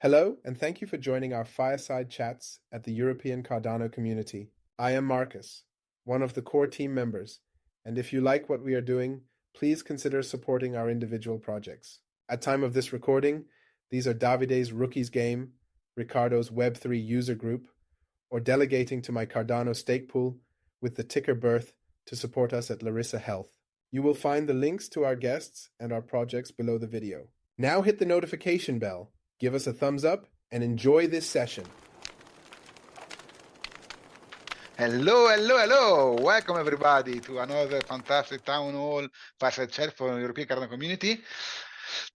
Hello, and thank you for joining our Fireside chats at the European Cardano community. I am Marcus, one of the core team members, and if you like what we are doing, please consider supporting our individual projects. At time of this recording, these are Davide's Rookies Game, Ricardo's Web3 user group, or delegating to my Cardano stake pool with the ticker birth to support us at Larissa Health. You will find the links to our guests and our projects below the video. Now hit the notification bell, give us a thumbs up, and enjoy this session. Hello. Welcome everybody to another fantastic town hall Fireside chat for European Cardano community.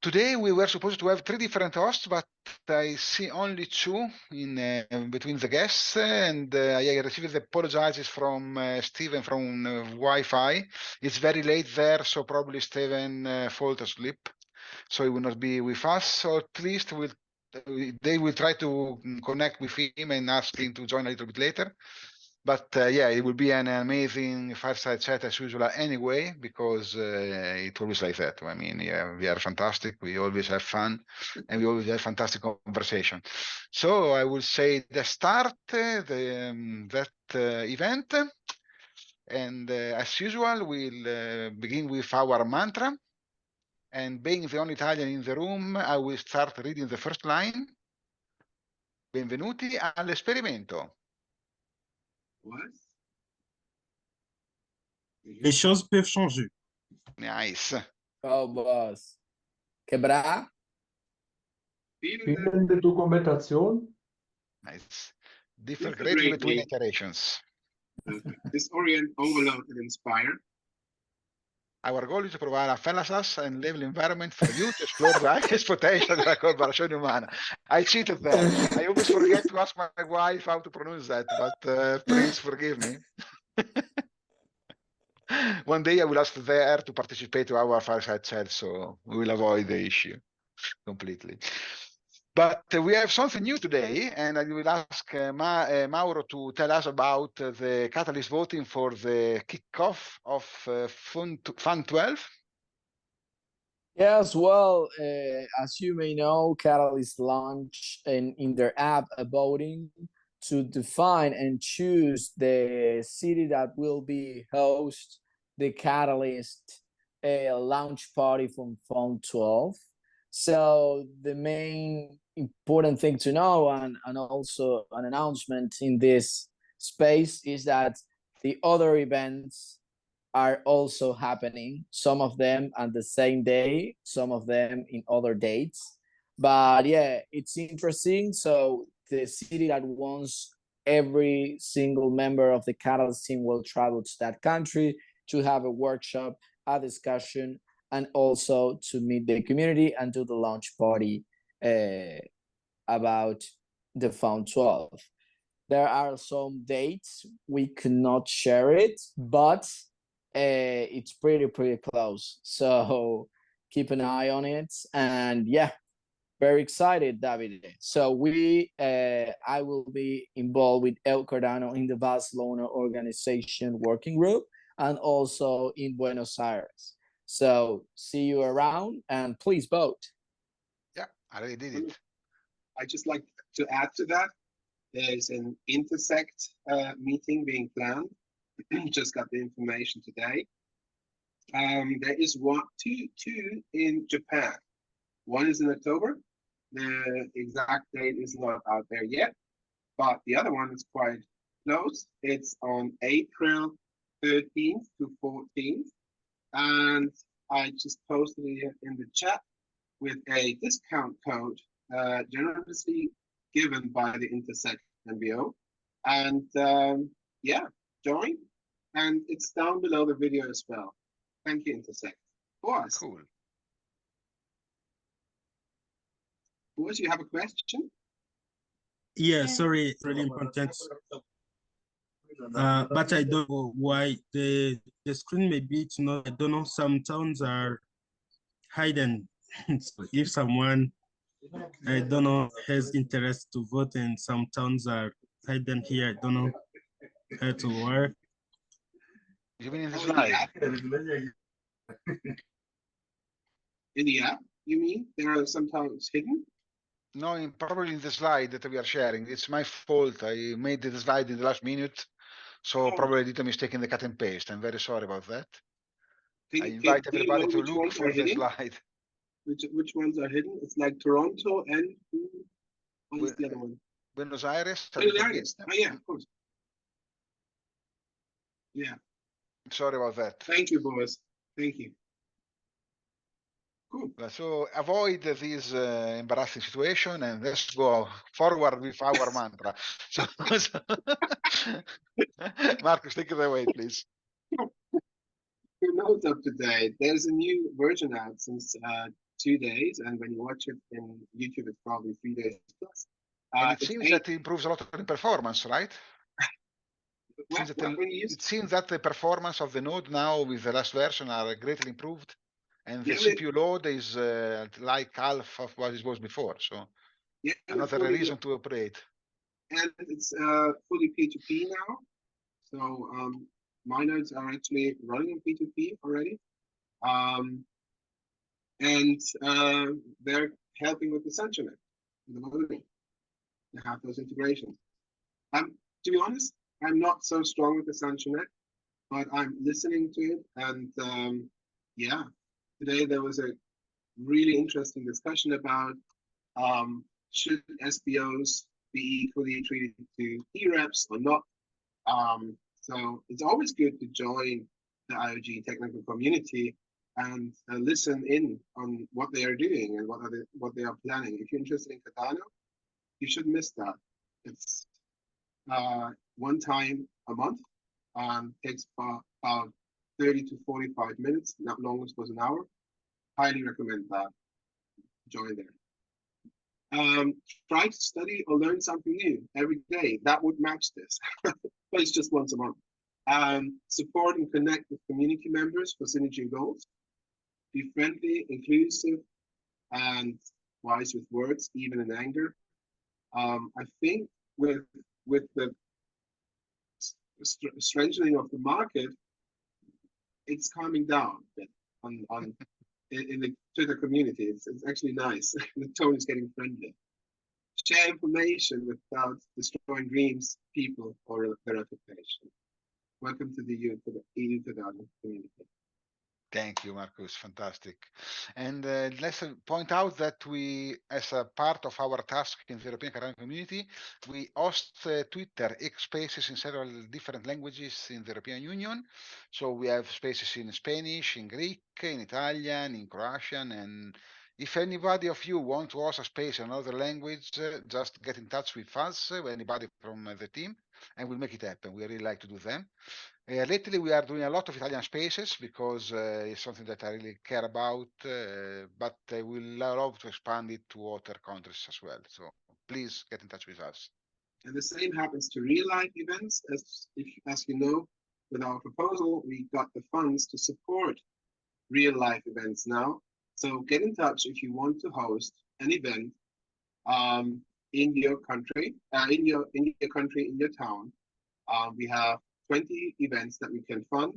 Today we were supposed to have 3 different hosts, but I see only 2 in between the guests, and I received apologies from Steven from Wi-Fi. It's very late there, so probably Steven fall asleep, so he will not be with us. So at least they will try to connect with him and ask him to join a little bit later. But yeah, it will be an amazing fireside chat as usual anyway, because it's always like that. I mean, yeah, we are fantastic. We always have fun, and we always have fantastic conversation. So I will say the start that event, and as usual, we'll begin with our mantra. And being the only Italian in the room, I will start reading the first line. Benvenuti all'esperimento. What? Les choses peuvent changer. Nice. Oh, boss. Quebrar. Vielen de Dokumentation. Nice. Different That's a great great between name. iterations. Disorient, overload, and inspire. Our goal is to provide a fallacious and level environment for you to explore the highest potential della collaborazione umana. I cheated there. I always forget to ask my wife how to pronounce that, but please forgive me. One day I will ask her to participate to our fireside chat, so we will avoid the issue completely. But we have something new today, and I will ask Mauro to tell us about the catalyst voting for the kickoff of Fund 12. Yes, well, as you may know, Catalyst launched in their app a voting to define and choose the city that will be host the Catalyst launch party from Fund 12. So the main important thing to know, and also an announcement in this space, is that the other events are also happening, some of them on the same day, some of them in other dates. But yeah, it's interesting. So the city that wants every single member of the Catalyst team will travel to that country to have a workshop, a discussion, and also to meet the community and do the launch party about the Fund 12. There are some dates, we cannot share it, but it's pretty close. So keep an eye on it. And yeah, very excited, David. So I will be involved with El Cardano in the Barcelona organization working group and also in Buenos Aires. So see you around, and please vote. Yeah, I already did it. I just like to add to that. There's an Intersect meeting being planned. Just got the information today. There is two in Japan. One is in October. The exact date is not out there yet, but the other one is quite close. It's on April 13th to 14th. And I just posted it in the chat with a discount code generously given by the Intersect MBO. And yeah, join. And it's down below the video as well. Thank you, Intersect. Boaz. Cool. Boaz, you have a question? Yeah, sorry, really important. But I don't know why the screen maybe it's not. I don't know. Some towns are hidden. So if someone I don't know has interest to vote, and some towns are hidden here, I don't know how to work. You mean in the slide? In the app, you mean? There are some towns hidden? No, probably in the slide that we are sharing. It's my fault. I made the slide in the last minute, so probably I did a mistake in the cut and paste. I'm very sorry about that. I invite do you know everybody to which look ones for are the hidden? slide. Which ones are hidden? It's like Toronto and what's the other one? Buenos Aires. Buenos Aires. Oh yeah, of course. Yeah. Sorry about that. Thank you, boys. Thank you. Cool. So avoid this embarrassing situation and let's go forward with our mantra. So, Marcus, take it away, please. Your notes up to date. There's a new version out since 2 days, and when you watch it in YouTube, it's probably 3 days plus. And it seems that it improves a lot in performance, right? It seems that the performance of the node now with the last version are greatly improved, and the CPU load is like half of what it was before. So another reason to upgrade. And it's fully P2P now. So my nodes are actually running on P2P already. And they're helping with the SensorNet, the modeling, to have those integrations. To be honest, I'm not so strong with the SensorNet, but I'm listening to it. And yeah, today there was a really interesting discussion about should SBOs be equally treated to eReps or not. So it's always good to join the IoG technical community and listen in on what they are doing and what they are planning. If you're interested in Cardano, you shouldn't miss that. It's one time a month, takes about 30 to 45 minutes, not longest was an hour. Highly recommend that. Join there. Try to study or learn something new every day. That would match this, but it's just once a month. Support and connect with community members for synergy goals. Be friendly, inclusive, and wise with words, even in anger. I think with the strengthening of the market, it's calming down a bit in the Twitter community. It's actually nice. The tone is getting friendly. Share information without destroying dreams, people, or their reputation. Welcome to the EU Cardano community. Thank you, Marcus. Fantastic. And let's point out that we, as a part of our task in the European Cardano community, we host Twitter X Spaces in several different languages in the European Union. So we have spaces in Spanish, in Greek, in Italian, in Croatian. And if anybody of you want to host a space in another language, just get in touch with us, anybody from the team, and we'll make it happen. We really like to do them. Lately, we are doing a lot of Italian spaces because it's something that I really care about, but I will love to expand it to other countries as well. So please get in touch with us. And the same happens to real-life events. As you know, with our proposal, we got the funds to support real-life events now. So get in touch if you want to host an event in your country, in your town. We have 20 events that we can fund.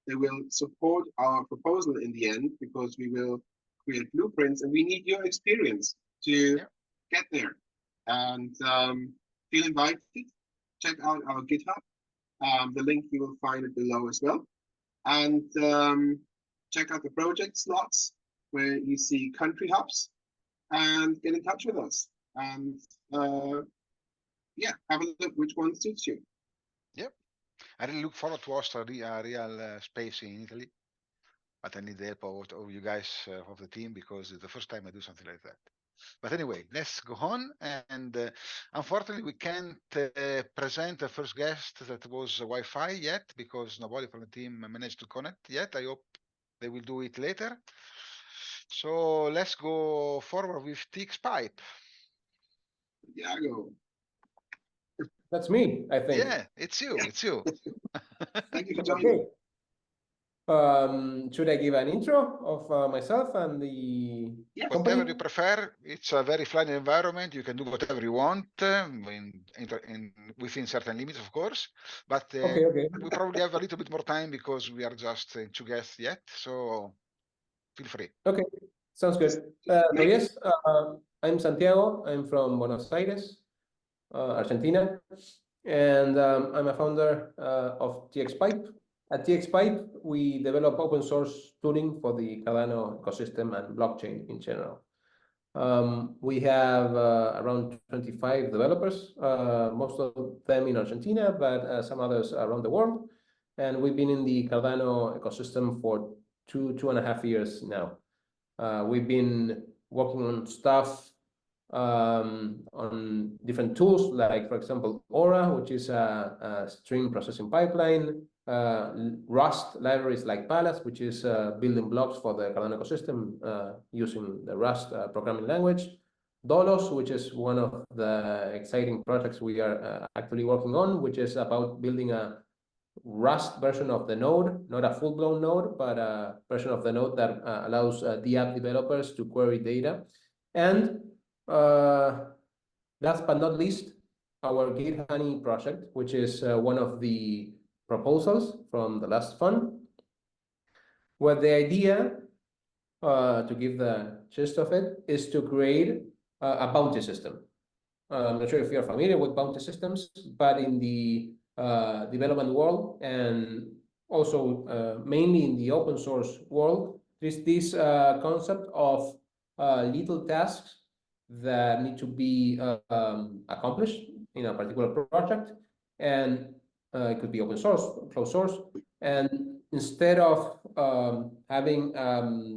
They will support our proposal in the end because we will create blueprints and we need your experience to get there. And feel invited. Check out our GitHub. The link you will find it below as well. And check out the project slots where you see country hubs and get in touch with us. And yeah, have a look which one suits you. Yep. I really look forward to host a real space in Italy, but I need the help of you guys of the team because it's the first time I do something like that. But anyway, let's go on. And unfortunately, we can't present the first guest that was Wi-Fi yet because nobody from the team managed to connect yet. I hope they will do it later. So let's go forward with TxPipe. Diago. That's me, I think. Yeah, it's you. It's you. Thank you for joining. Okay. Should I give an intro of myself and the company? Whatever you prefer. It's a very flat environment. You can do whatever you want within certain limits, of course. But Okay. we probably have a little bit more time because we are just two guests yet. So feel free. Okay, sounds good. So yes, I'm Santiago. I'm from Buenos Aires, Argentina, and I'm a founder of TxPipe. At TxPipe, we develop open source tooling for the Cardano ecosystem and blockchain in general. We have around 25 developers, most of them in Argentina, but some others around the world. And we've been in the Cardano ecosystem for 2.5 years now. We've been working on stuff on different tools, like, for example, Aura, which is a stream processing pipeline, Rust libraries like Palace, which is building blocks for the Cardano ecosystem using the Rust programming language, Dolos, which is one of the exciting projects we are actually working on, which is about building a Rust version of the node, not a full-blown node, but a version of the node that allows the app developers to query data. And last but not least, our GitHoney project, which is one of the proposals from the last fund, where the idea, to give the gist of it, is to create a bounty system. I'm not sure if you're familiar with bounty systems, but in the development world and also mainly in the open source world, there's this concept of little tasks that need to be accomplished in a particular project, and it could be open source, closed source, and instead of having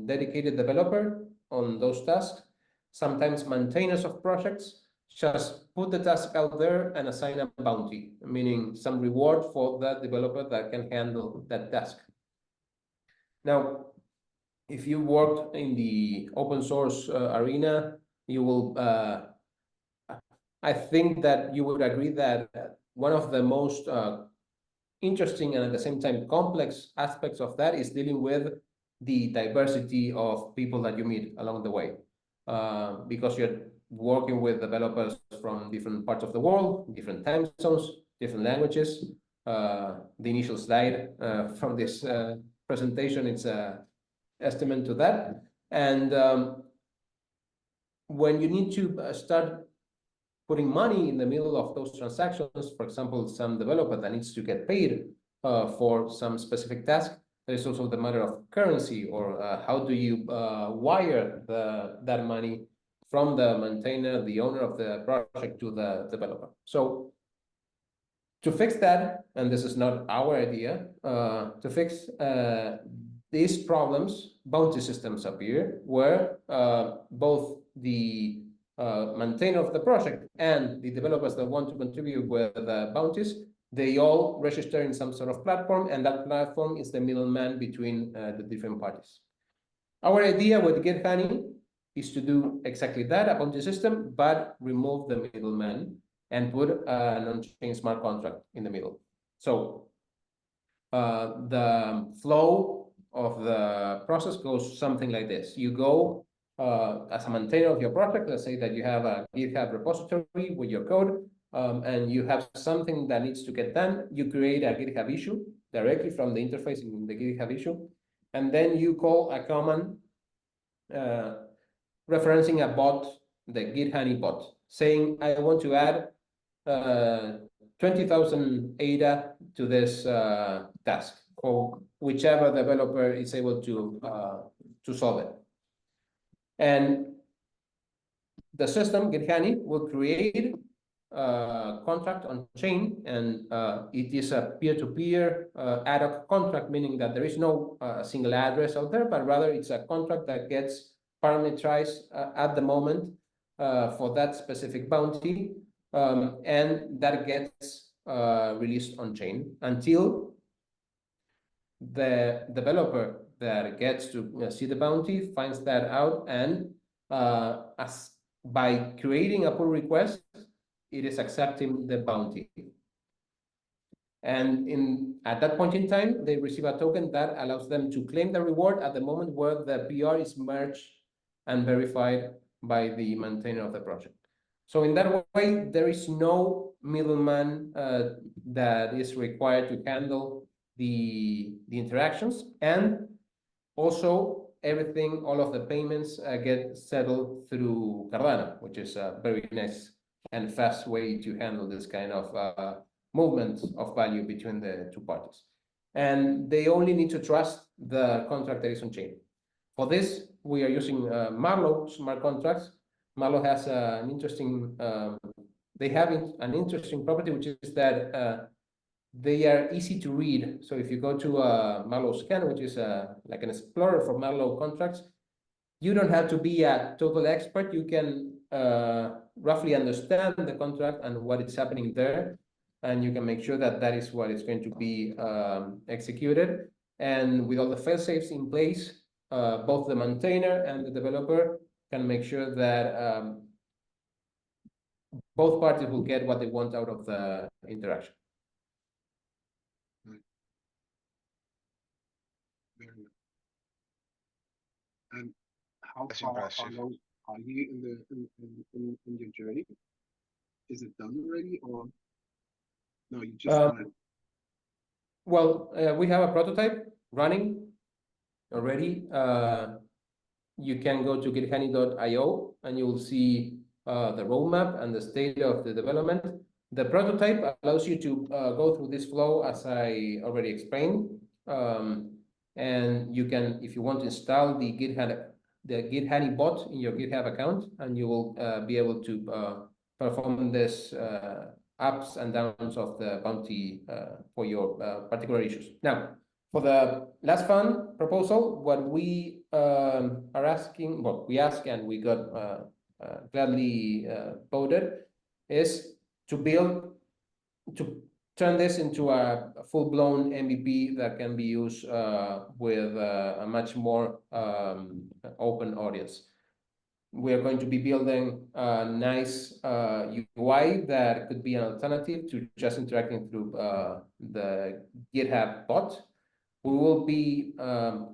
dedicated developer on those tasks, sometimes maintainers of projects just put the task out there and assign a bounty, meaning some reward for that developer that can handle that task. Now, if you worked in the open source arena, you will, I think that you would agree that one of the most interesting and at the same time complex aspects of that is dealing with the diversity of people that you meet along the way, because you're working with developers from different parts of the world, different time zones, different languages. The initial slide from this presentation, it's a estimate to that. And when you need to start putting money in the middle of those transactions, for example, some developer that needs to get paid for some specific task, there's also the matter of currency, or how do you wire that money from the maintainer, the owner of the project, to the developer. So to fix that, and this is not our idea, to fix these problems, bounty systems appear where both the maintainer of the project and the developers that want to contribute with the bounties, they all register in some sort of platform, and that platform is the middleman between the different parties. Our idea with GitHoney is to do exactly that, a bounty system, but remove the middleman and put an on-chain smart contract in the middle. So the flow of the process goes something like this. You go as a maintainer of your project, let's say that you have a GitHub repository with your code, and you have something that needs to get done. You create a GitHub issue directly from the interface in the GitHub issue, and then you call a command referencing a bot, the GitHoney bot, saying, I want to add 20,000 ADA to this task, or whichever developer is able to solve it. And the system, GitHoney, will create a contract on chain, and it is a peer-to-peer ad hoc contract, meaning that there is no single address out there, but rather it's a contract that gets parameterized at the moment for that specific bounty, and that gets released on chain until the developer that gets to see the bounty finds that out, and as by creating a pull request, it is accepting the bounty. And at that point in time, they receive a token that allows them to claim the reward at the moment where the PR is merged and verified by the maintainer of the project. So in that way, there is no middleman that is required to handle the interactions, and also everything, all of the payments get settled through Cardano, which is a very nice and fast way to handle this kind of movement of value between the two parties. And they only need to trust the contract that is on chain. For this, we are using Marlowe smart contracts. Marlowe has an interesting, they have an interesting property, which is that they are easy to read. So if you go to Marlowe Scan, which is like an explorer for Marlowe contracts, you don't have to be a total expert. You can roughly understand the contract and what is happening there. And you can make sure that that is what is going to be executed. And with all the fail safes in place, both the maintainer and the developer can make sure that both parties will get what they want out of the interaction. Very nice. And how That's far impressive. along are you in your journey? Is it done already, or no? You just started. Well, we have a prototype running already. You can go to githoney.io and you will see the roadmap and the state of the development. The prototype allows you to go through this flow as I already explained. And you can, if you want to install the GitHoney bot in your GitHub account, and you will be able to perform this ups and downs of the bounty for your particular issues. Now, for the last fund proposal, what we are asking, what we ask and we got gladly voted, is to turn this into a full-blown MVP that can be used with a much more open audience. We are going to be building a nice UI that could be an alternative to just interacting through the GitHub bot. We will be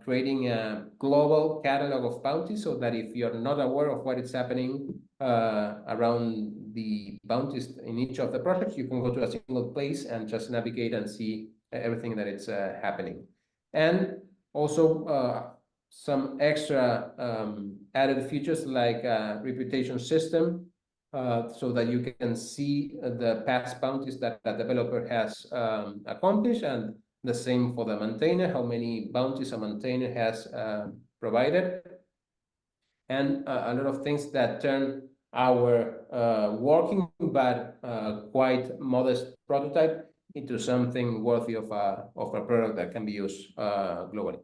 creating a global catalog of bounties so that if you're not aware of what is happening around the bounties in each of the projects, you can go to a single place and just navigate and see everything that is happening. And also some extra added features like a reputation system so that you can see the past bounties that a developer has accomplished, and the same for the maintainer, how many bounties a maintainer has provided, and a lot of things that turn our working but quite modest prototype into something worthy of a product that can be used globally.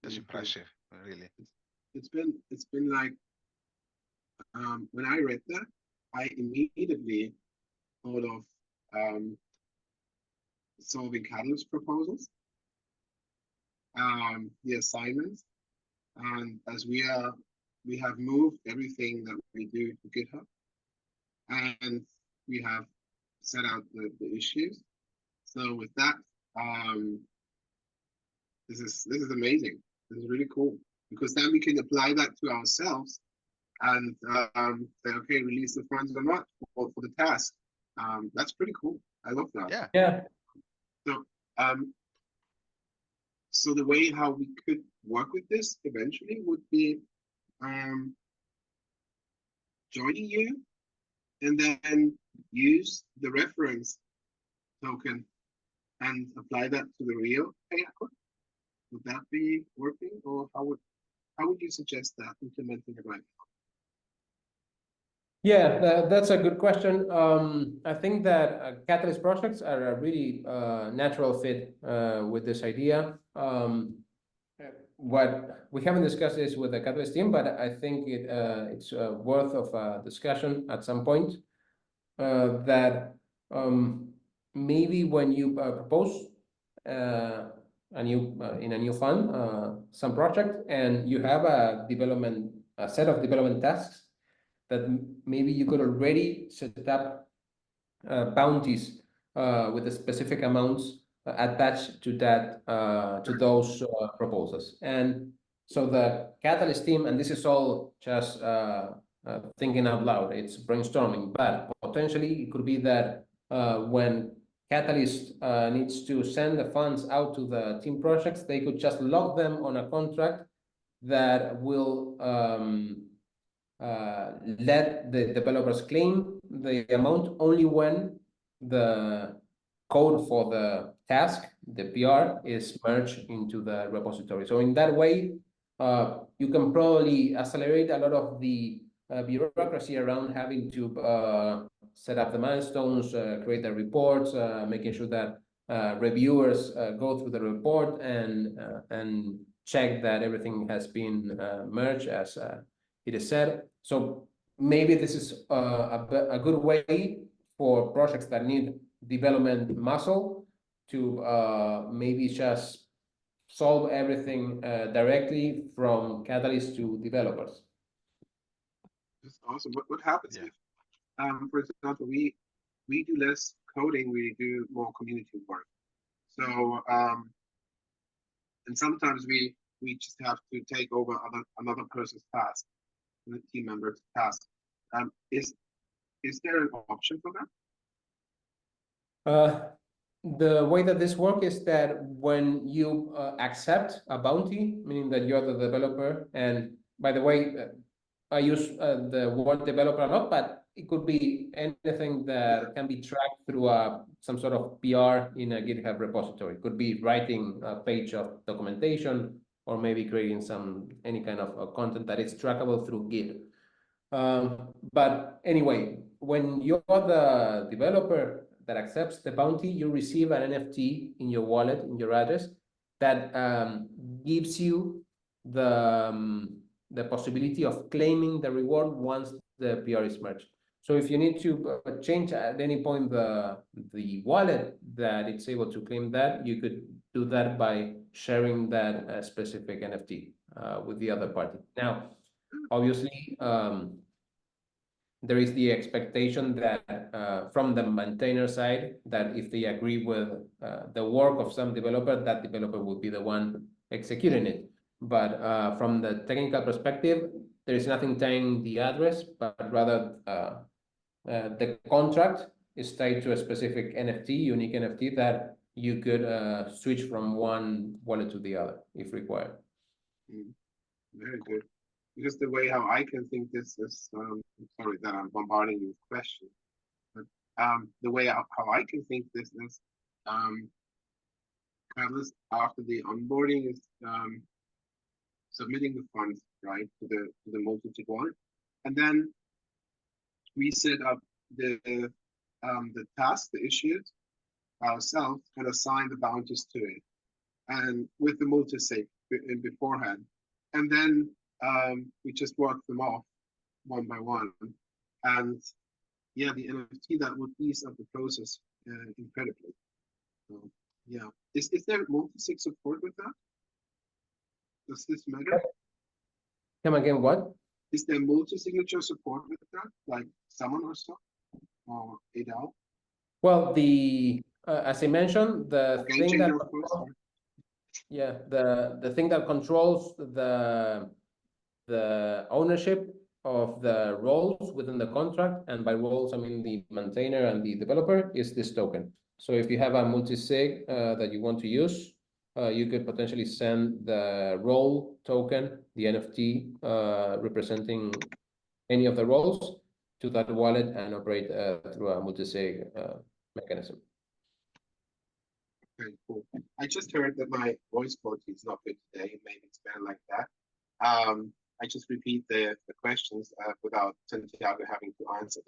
That's impressive, really. It's been like when I read that, I immediately thought of solving Catalyst proposals, the assignments, and as we have moved everything that we do to GitHub, and we have set out the issues. So with that, this is amazing. This is really cool, because then we can apply that to ourselves and say, okay, release the funds or not for the task. That's pretty cool. I love that. Yeah. So the way how we could work with this eventually would be joining you and then use the reference token and apply that to the real payout. Would that be working, or how would you suggest that implementing it right now? Yeah, that's a good question. I think that Catalyst projects are a really natural fit with this idea. What we haven't discussed this with the Catalyst team, but I think it's worth of a discussion at some point. That maybe when you propose in a new fund some project, and you have a set of development tasks, that maybe you could already set up bounties with the specific amounts attached to that to those proposals. And so the Catalyst team, and this is all just thinking out loud, it's brainstorming, but potentially it could be that when Catalyst needs to send the funds out to the team projects, they could just lock them on a contract that will let the developers claim the amount only when the code for the task, the PR, is merged into the repository. So in that way, you can probably accelerate a lot of the bureaucracy around having to set up the milestones, create the reports, making sure that reviewers go through the report and check that everything has been merged as it is said. So maybe this is a good way for projects that need development muscle to maybe just solve everything directly from Catalyst to developers. That's awesome. What happens if, for example, we do less coding, we do more community work. So and sometimes we just have to take over another person's task, the team member's task. Is there an option for that? The way that this works is that when you accept a bounty, meaning that you're the developer, and by the way, I use the word developer a lot, but it could be anything that can be tracked through some sort of PR in a GitHub repository. It could be writing a page of documentation, or maybe creating any kind of content that is trackable through Git. But anyway, when you're the developer that accepts the bounty, you receive an NFT in your wallet, in your address, that gives you the possibility of claiming the reward once the PR is merged. So if you need to change at any point the wallet that it's able to claim that, you could do that by sharing that specific NFT with the other party. Now, obviously, there is the expectation that from the maintainer side, that if they agree with the work of some developer, that developer will be the one executing it. But from the technical perspective, there is nothing tying the address, but rather the contract is tied to a specific NFT, unique NFT, that you could switch from one wallet to the other if required. Very good. Because the way how I can think this is, sorry that I'm bombarding you with questions, but the way how I can think this is, Catalyst after the onboarding is submitting the funds, right, to the multi-sig wallet, and then we set up the task, the issues ourselves, and assign the bounties to it, and with the multi-sig beforehand, and then we just work them off one by one, and yeah, the NFT that would ease up the process incredibly. So yeah, is there multi-sig support with that? Does this matter? Come again, what? Is there multi-signature support with that, like someone or so, or ADAO? Well, as I mentioned, the thing that the thing that controls the ownership of the roles within the contract, and by roles I mean the maintainer and the developer, is this token. So if you have a multi-sig that you want to use, you could potentially send the role token, the NFT representing any of the roles, to that wallet and operate through a multi-sig mechanism. Okay, cool. I just heard that my voice quality is not good today. Maybe it's better like that. I just repeat the questions without Santiago having to answer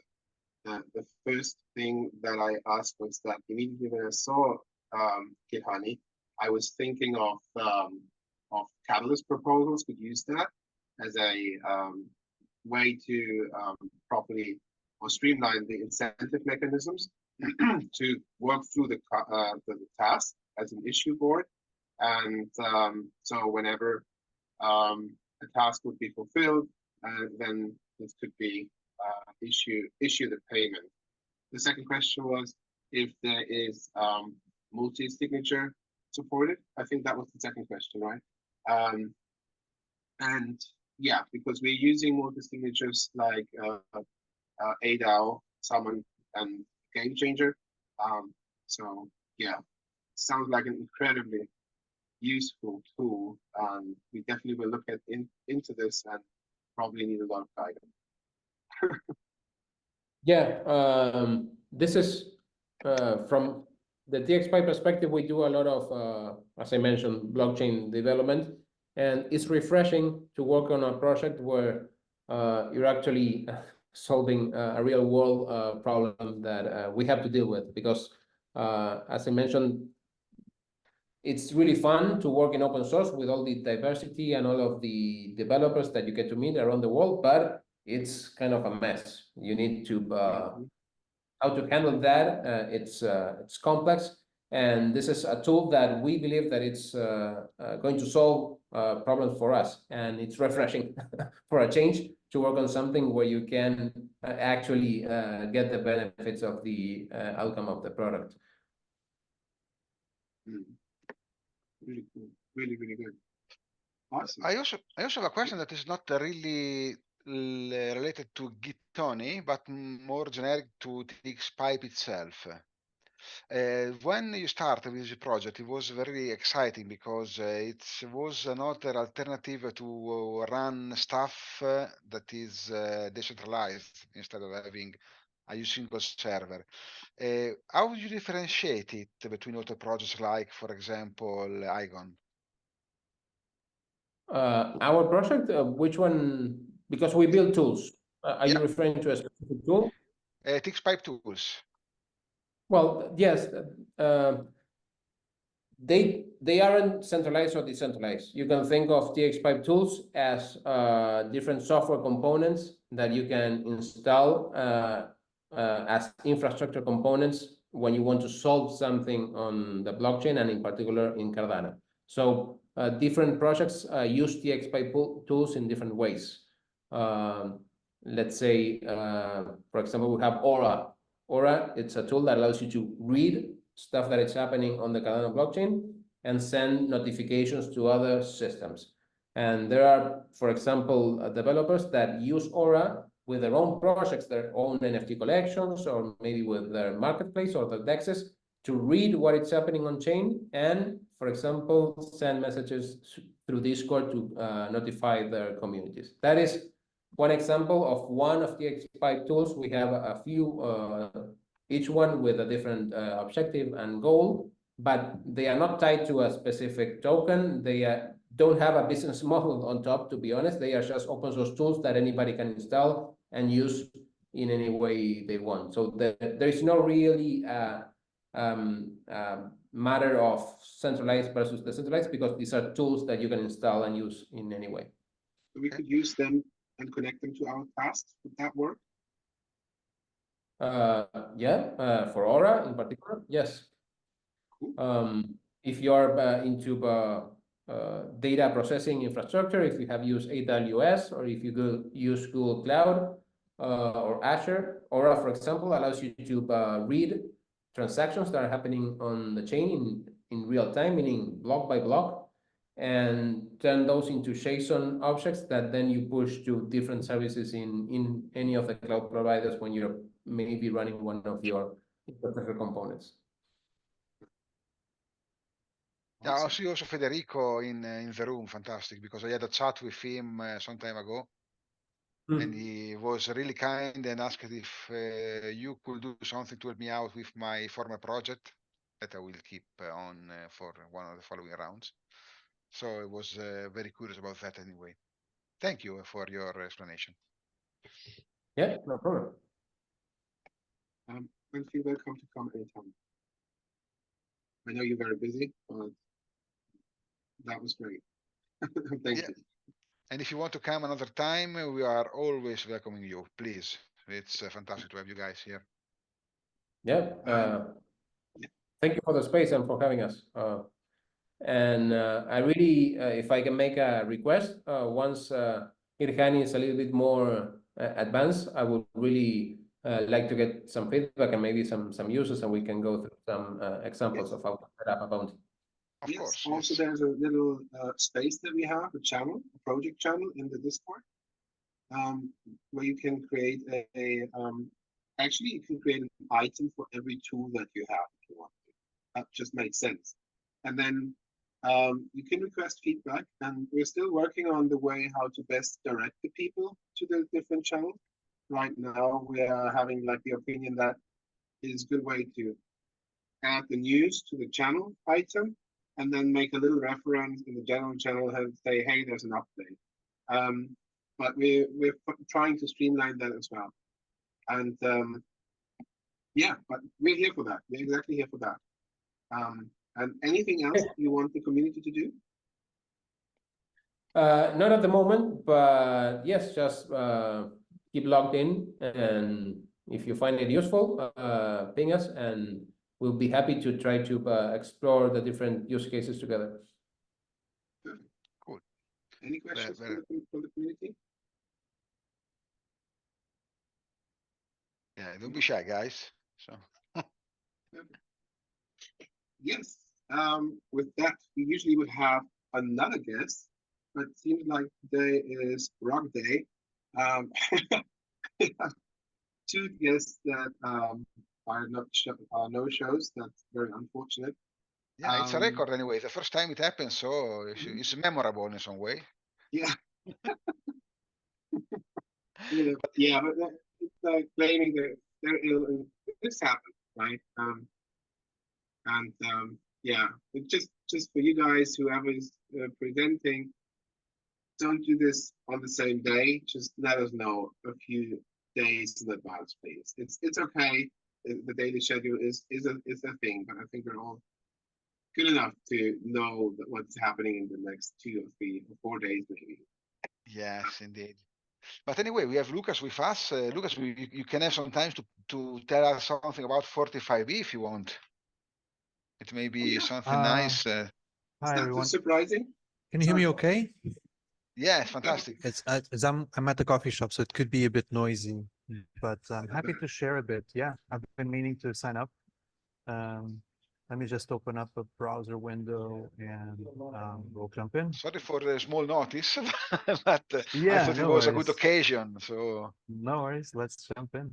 them. The first thing that I asked was that immediately when I saw GitHoney, I was thinking of Catalyst proposals, could use that as a way to properly or streamline the incentive mechanisms to work through the task as an issue board, and so whenever a task would be fulfilled, then this could be issue the payment. The second question was if there is multi-signature supported. I think that was the second question, right? And yeah, because we're using multi-signatures like ADAO, Summon, and Game Changer. So yeah, sounds like an incredibly useful tool. We definitely will look into this and probably need a lot of guidance. Yeah, this is from the TxPipe perspective, we do a lot of, as I mentioned, blockchain development, and it's refreshing to work on a project where you're actually solving a real world problem that we have to deal with. Because, as I mentioned, it's really fun to work in open source with all the diversity and all of the developers that you get to meet around the world, but it's kind of a mess. You need to how to handle that. It's complex, and this is a tool that we believe that it's going to solve problems for us, and it's refreshing for a change to work on something where you can actually get the benefits of the outcome of the product. Really cool. Really, really good. Awesome. I also have a question that is not really related to Gitoni, but more generic to TxPipe itself. When you started with the project, it was very exciting because it was another alternative to run stuff that is decentralized instead of having a single server. How would you differentiate it between other projects like, for example, Igon? Our project, which one? Because we build tools. Are you Yeah. referring to a specific tool? TxPipe tools. Well, yes. They aren't centralized or decentralized. You can think of TxPipe tools as different software components that you can install as infrastructure components when you want to solve something on the blockchain, and in particular in Cardano. So different projects use TxPipe tools in different ways. Let's say, for example, we have Aura. Aura, it's a tool that allows you to read stuff that is happening on the Cardano blockchain and send notifications to other systems. And there are, for example, developers that use Aura with their own projects, their own NFT collections, or maybe with their marketplace or their DEXs, to read what is happening on chain and, for example, send messages through Discord to notify their communities. That is one example of one of the TxPipe tools. We have a few, each one with a different objective and goal, but they are not tied to a specific token. They don't have a business model on top, to be honest. They are just open source tools that anybody can install and use in any way they want. So there is no really matter of centralized versus decentralized, because these are tools that you can install and use in any way. So we could use them and connect them to our tasks. Would that work? Yeah, for Aura in particular, yes. Cool. If you're into data processing infrastructure, if you have used AWS, or if you use Google Cloud or Azure, Aura, for example, allows you to read transactions that are happening on the chain in real time, meaning block by block, and turn those into JSON objects that then you push to different services in any of the cloud providers when you're maybe running one of your infrastructure components. Yeah, I see also Federico in the room. Fantastic, because I had a chat with him some time ago, and he was really kind and asked if you could do something to help me out with my former project that I will keep on for one of the following rounds. So I was very curious about that anyway. Thank you for your explanation. Yeah, no problem. Feel welcome to come anytime. I know you're very busy, but that was great. Thank you. And if you want to come another time, we are always welcoming you. Please, it's fantastic to have you guys here. Yeah. Thank you for the space and for having us. And I really, if I can make a request, once Irhani is a little bit more advanced, I would really like to get some feedback and maybe some uses, and we can go through some examples of how to set up a bounty. Of course. Also, there's a little space that we have, a channel, a project channel in the Discord, where you can create actually you can create an item for every tool that you have if you want. that just makes sense. And then you can request feedback, and we're still working on the way how to best direct the people to the different channels. Right now, we are having like the opinion that is a good way to add the news to the channel item, and then make a little reference in the general channel and say, hey, there's an update. But we're trying to streamline that as well. And yeah, but we're here for that. We're exactly here for that. And anything else you want the community to do? Not at the moment, but yes, just keep logged in, and if you find it useful, ping us, and we'll be happy to try to explore the different use cases together. Cool. Any questions from the community? Yeah, don't be shy, guys. So Yes. With that, we usually would have another guest, but it seems like today is Rock Day. We have two guests that are no shows. That's very unfortunate. yeah, it's a record anyway. The first time it happens, so it's memorable in some way. Yeah. Yeah, but it's like claiming that this happened, right? And yeah, but just for you guys, whoever is presenting, don't do this on the same day. Just let us know a few days in advance, please. It's okay. The daily schedule is a thing, but I think we're all good enough to know that what's happening in the next 2 or 3 or 4 days, maybe. Yes, indeed. But anyway, we have Lucas with us. Lucas, you can have some time to tell us something about 45E if you want. It may be something nice. Hi, Is everyone. that surprising? Can you hear me okay? Yeah, fantastic. I'm at the coffee shop, so it could be a bit noisy, but I'm happy to share a bit. Yeah, I've been meaning to sign up. Let me just open up a browser window and we'll jump in. Sorry for the small notice, but Yeah, I thought it was a good occasion. So no worries, let's jump in.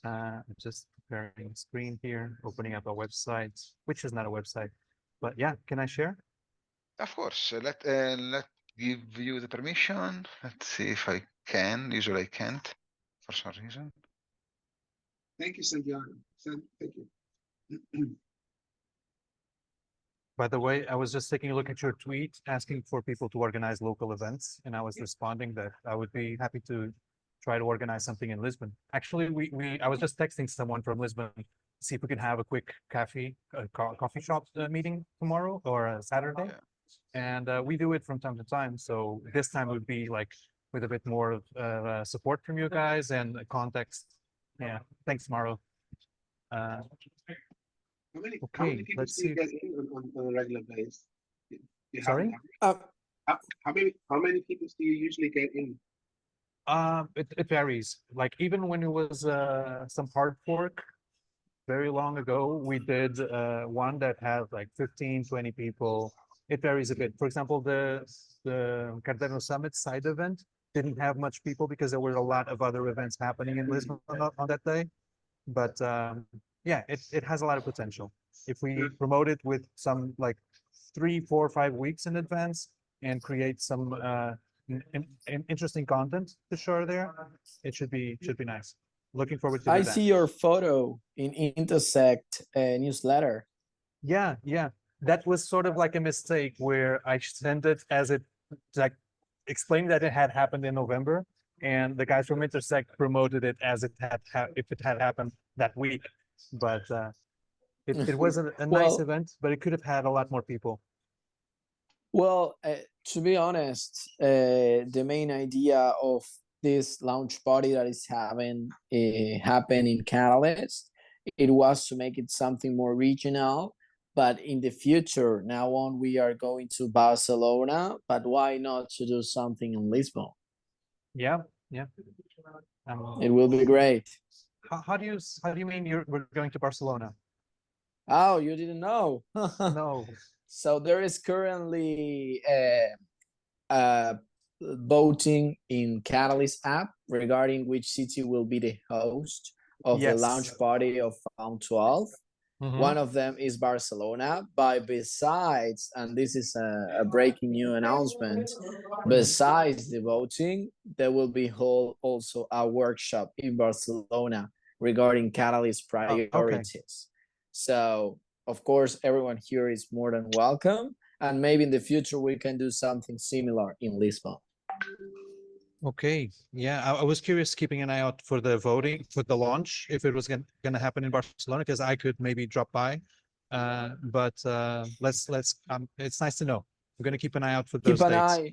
I'm just preparing a screen here, opening up a website, which is not a website, but yeah, can I share? of course, let give you the permission. Let's see if I can. Usually I can't for some reason. Thank you, Santiago. Thank you. By the way, I was just taking a look at your tweet asking for people to organize local events, and I was responding that I would be happy to try to organize something in Lisbon. Actually, I was just texting someone from Lisbon, see if we could have a quick coffee shop meeting tomorrow or Saturday. Yeah. And we do it from time to time. So this time would be like with a bit more of support from you guys and context. Yeah, thanks, Mauro. How many people let's do you see. get in on a regular basis? Sorry? How many people do you usually get in? It varies. Like even when it was some hard fork very long ago, we did one that had like 15, 20 people. It varies a bit. For example, the Cardano Summit side event didn't have much people because there were a lot of other events happening in Lisbon on that day. But yeah, it has a lot of potential. If we promote it with some like 3, 4, 5 weeks in advance and create some interesting content to share there, it should be nice. Looking forward to I that. see your photo in Intersect newsletter. Yeah, that was sort of like a mistake where I sent it as it like explained that it had happened in November, and the guys from Intersect promoted it as it had if it had happened that week. But it was a nice event, but it could have had a lot more people. Well, to be honest, the main idea of this launch party that is happen in Catalyst, it was to make it something more regional. But in the future, now on, we are going to Barcelona. But why not to do something in Lisbon? Yeah. It will be great. How do you mean we're going to Barcelona? Oh, you didn't know? No. So there is currently voting in Catalyst app regarding which city will be the host of the launch party of Found 12. One of them is Barcelona. But besides, and this is a breaking new announcement, besides the voting, there will be also a workshop in Barcelona regarding Catalyst priorities. So, of course, everyone here is more than welcome. And maybe in the future, we can do something similar in Lisbon. Okay, yeah, I was curious, keeping an eye out for the voting, for the launch, if it was going to happen in Barcelona, because I could maybe drop by. But it's nice to know. I'm going to keep an eye out for those dates.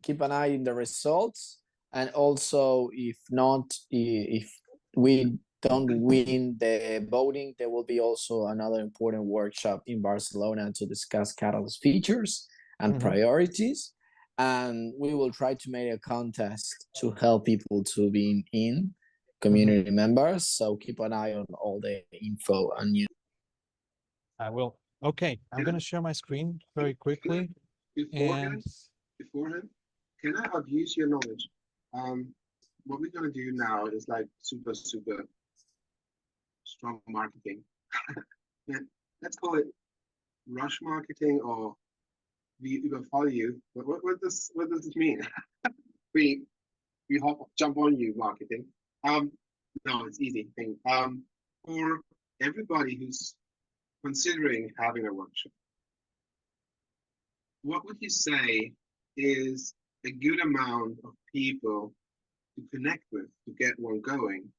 Keep an eye in the results, and also if not, if we don't win the voting, there will be also another important workshop in Barcelona to discuss Catalyst features and priorities. And we will try to make a contest to help people to be in community members. So keep an eye on all the info and news. I will. Okay, I'm going to share my screen very quickly. Beforehand, can I abuse your knowledge? What we're going to do now is like super strong marketing. Let's call it rush marketing, or we überfall you. What does this mean? we jump on you marketing. No, it's easy thing. For everybody who's considering having a workshop, what would you say is a good amount of people to connect with to get one going?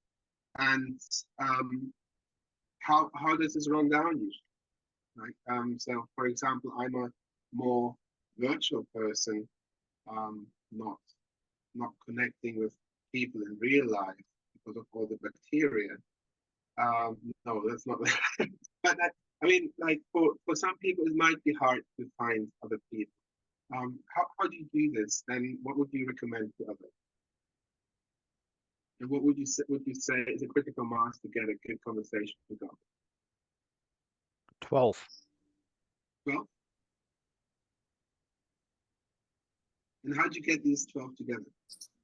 And how does this run down usually? Like, so for example, I'm a more virtual person, not connecting with people in real life because of all the bacteria. No, that's not. But I mean, like for some people, it might be hard to find other people. How do you do this, and what would you recommend to others? And what would you say is a critical mass to get a good conversation to go? 12. 12? And how do you get these 12 together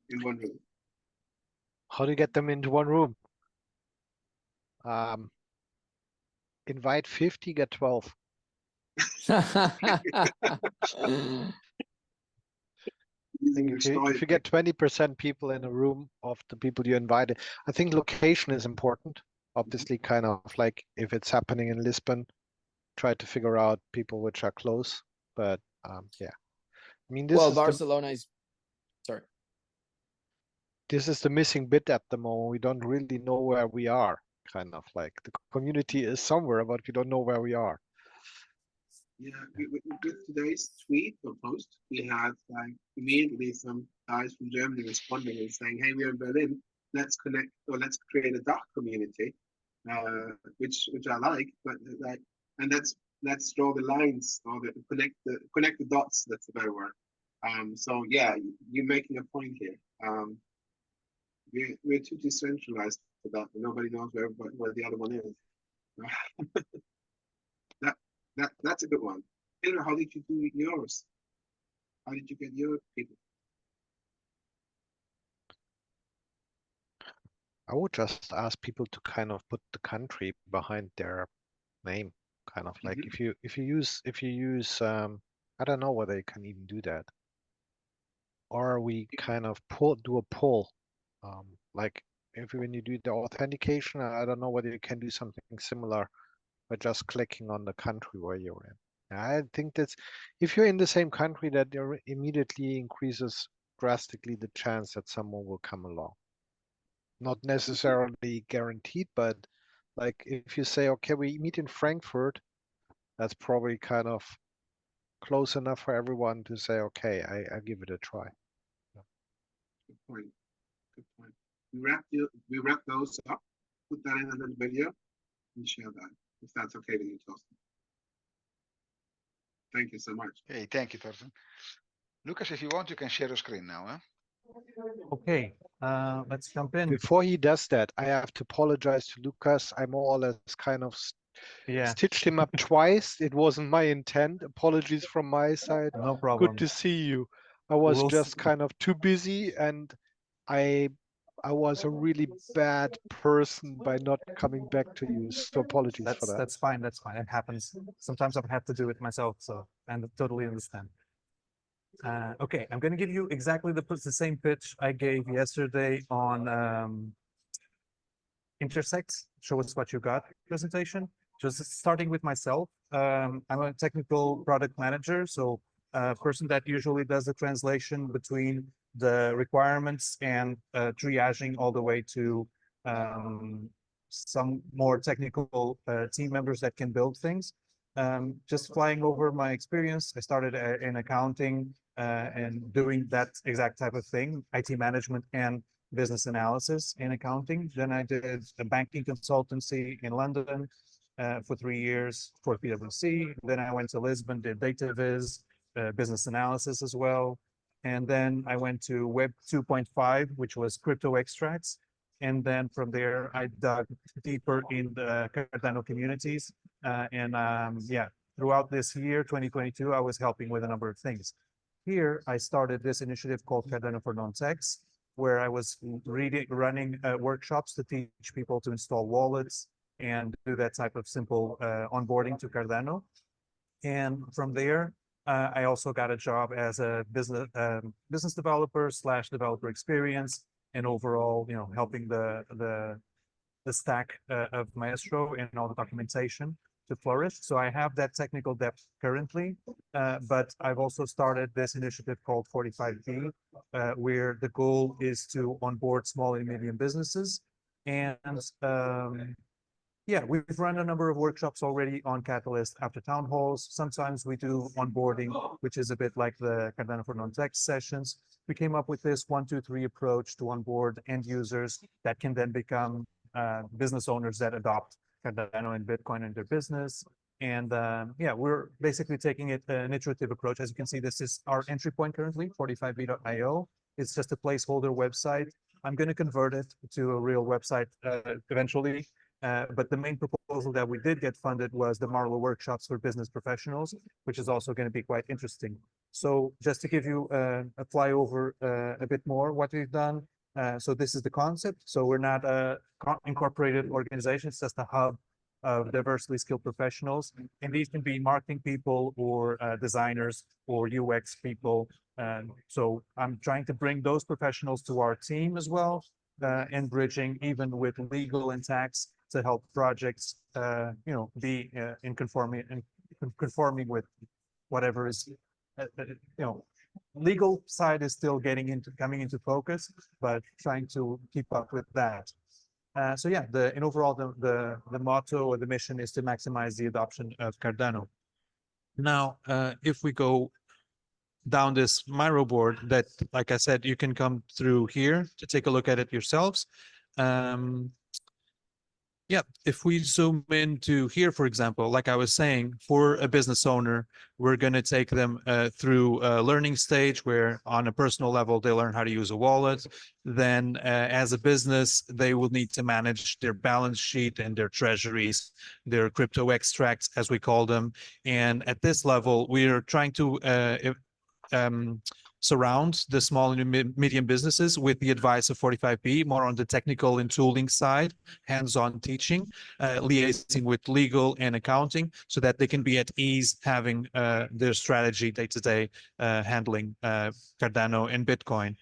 in one room? How do you get them into one room? Invite 50, get 12. If you get 20% people in a room of the people you invited, I think location is important. Obviously, kind of like if it's happening in Lisbon, try to figure out people which are close. But yeah, I mean, Barcelona is. Sorry. This is the missing bit at the moment. We don't really know where we are. Kind of like the community is somewhere, but we don't know where we are. Yeah, with today's tweet or post, we had like immediately some guys from Germany responding and saying, "Hey, we're in Berlin. Let's connect, or let's create a dark community," which I like. But like, and let's draw the lines or connect the dots. That's a better word. So yeah, you're making a point here. We're too decentralized for that. Nobody knows where the other one is. That's a good one. Taylor, how did you do yours? How did you get your people? I would just ask people to kind of put the country behind their name. Kind of like if you use I don't know whether you can even do that. Or we kind of do a poll. Like when you do the authentication, I don't know whether you can do something similar by just clicking on the country where you're in. I think that's, if you're in the same country, that there immediately increases drastically the chance that someone will come along. Not necessarily guaranteed, but like if you say, okay, we meet in Frankfurt, that's probably kind of close enough for everyone to say, okay, I give it a try. Good point. Good point. We wrap those up, put that in another video, and share that, if that's okay with you, Torsten. Thank you so much. Hey, thank you, Torsten. Lucas, if you want, you can share your screen now. Huh? Okay, let's jump in. Before he does that, I have to apologize to Lucas. I more or less kind of stitched him up twice. It wasn't my intent. Apologies from my side. No problem. Good to see you. I was just kind of too busy, and I I was a really bad person by not coming back to you. So apologies for that. That's fine. That's fine. It happens. Sometimes I've had to do it myself, so I totally understand. Okay, I'm going to give you exactly the same pitch I gave yesterday on Intersect, show us what you got presentation. Just starting with myself, I'm a technical product manager, so a person that usually does the translation between the requirements and triaging all the way to some more technical team members that can build things. Just flying over my experience, I started in accounting and doing that exact type of thing, IT management and business analysis in accounting. Then I did a banking consultancy in London for 3 years for PwC. Then I went to Lisbon, did data viz, business analysis as well. And then I went to Web 2.5, which was crypto extracts. And then from there, I dug deeper in the Cardano communities. Yeah, throughout this year, 2022, I was helping with a number of things. Here, I started this initiative called Cardano for Non-Techs, where I was running workshops to teach people to install wallets and do that type of simple onboarding to Cardano. And from there, I also got a job as a business developer / developer experience, and overall, helping the stack of Maestro and all the documentation to flourish. So I have that technical depth currently, but I've also started this initiative called 45B, where the goal is to onboard small and medium businesses. And yeah, we've run a number of workshops already on Catalyst after town halls. Sometimes we do onboarding, which is a bit like the Cardano for Non-Tech sessions. We came up with this 1, 2, 3 approach to onboard end users that can then become business owners that adopt Cardano and Bitcoin in their business. And yeah, we're basically taking it an iterative approach. As you can see, this is our entry point currently, 45b.io. It's just a placeholder website. I'm going to convert it to a real website eventually. But the main proposal that we did get funded was the Marlow workshops for business professionals, which is also going to be quite interesting. So just to give you a flyover a bit more, what we've done. So this is the concept. So we're not a incorporated organization. It's just a hub of diversely skilled professionals. And these can be marketing people or designers or UX people. So I'm trying to bring those professionals to our team as well, and bridging even with legal and tax to help projects, be in conforming with whatever is, legal side is still coming into focus, but trying to keep up with that. So yeah, in overall, the motto or the mission is to maximize the adoption of Cardano. Now, if we go down this Miro board that, like I said, you can come through here to take a look at it yourselves. Yeah, if we zoom into here, for example, like I was saying, for a business owner, we're going to take them through a learning stage where on a personal level, they learn how to use a wallet. Then as a business, they will need to manage their balance sheet and their treasuries, their crypto extracts, as we call them. And at this level, we are trying to surround the small and medium businesses with the advice of 45B, more on the technical and tooling side, hands-on teaching, liaising with legal and accounting, so that they can be at ease having their strategy day-to-day handling Cardano and Bitcoin.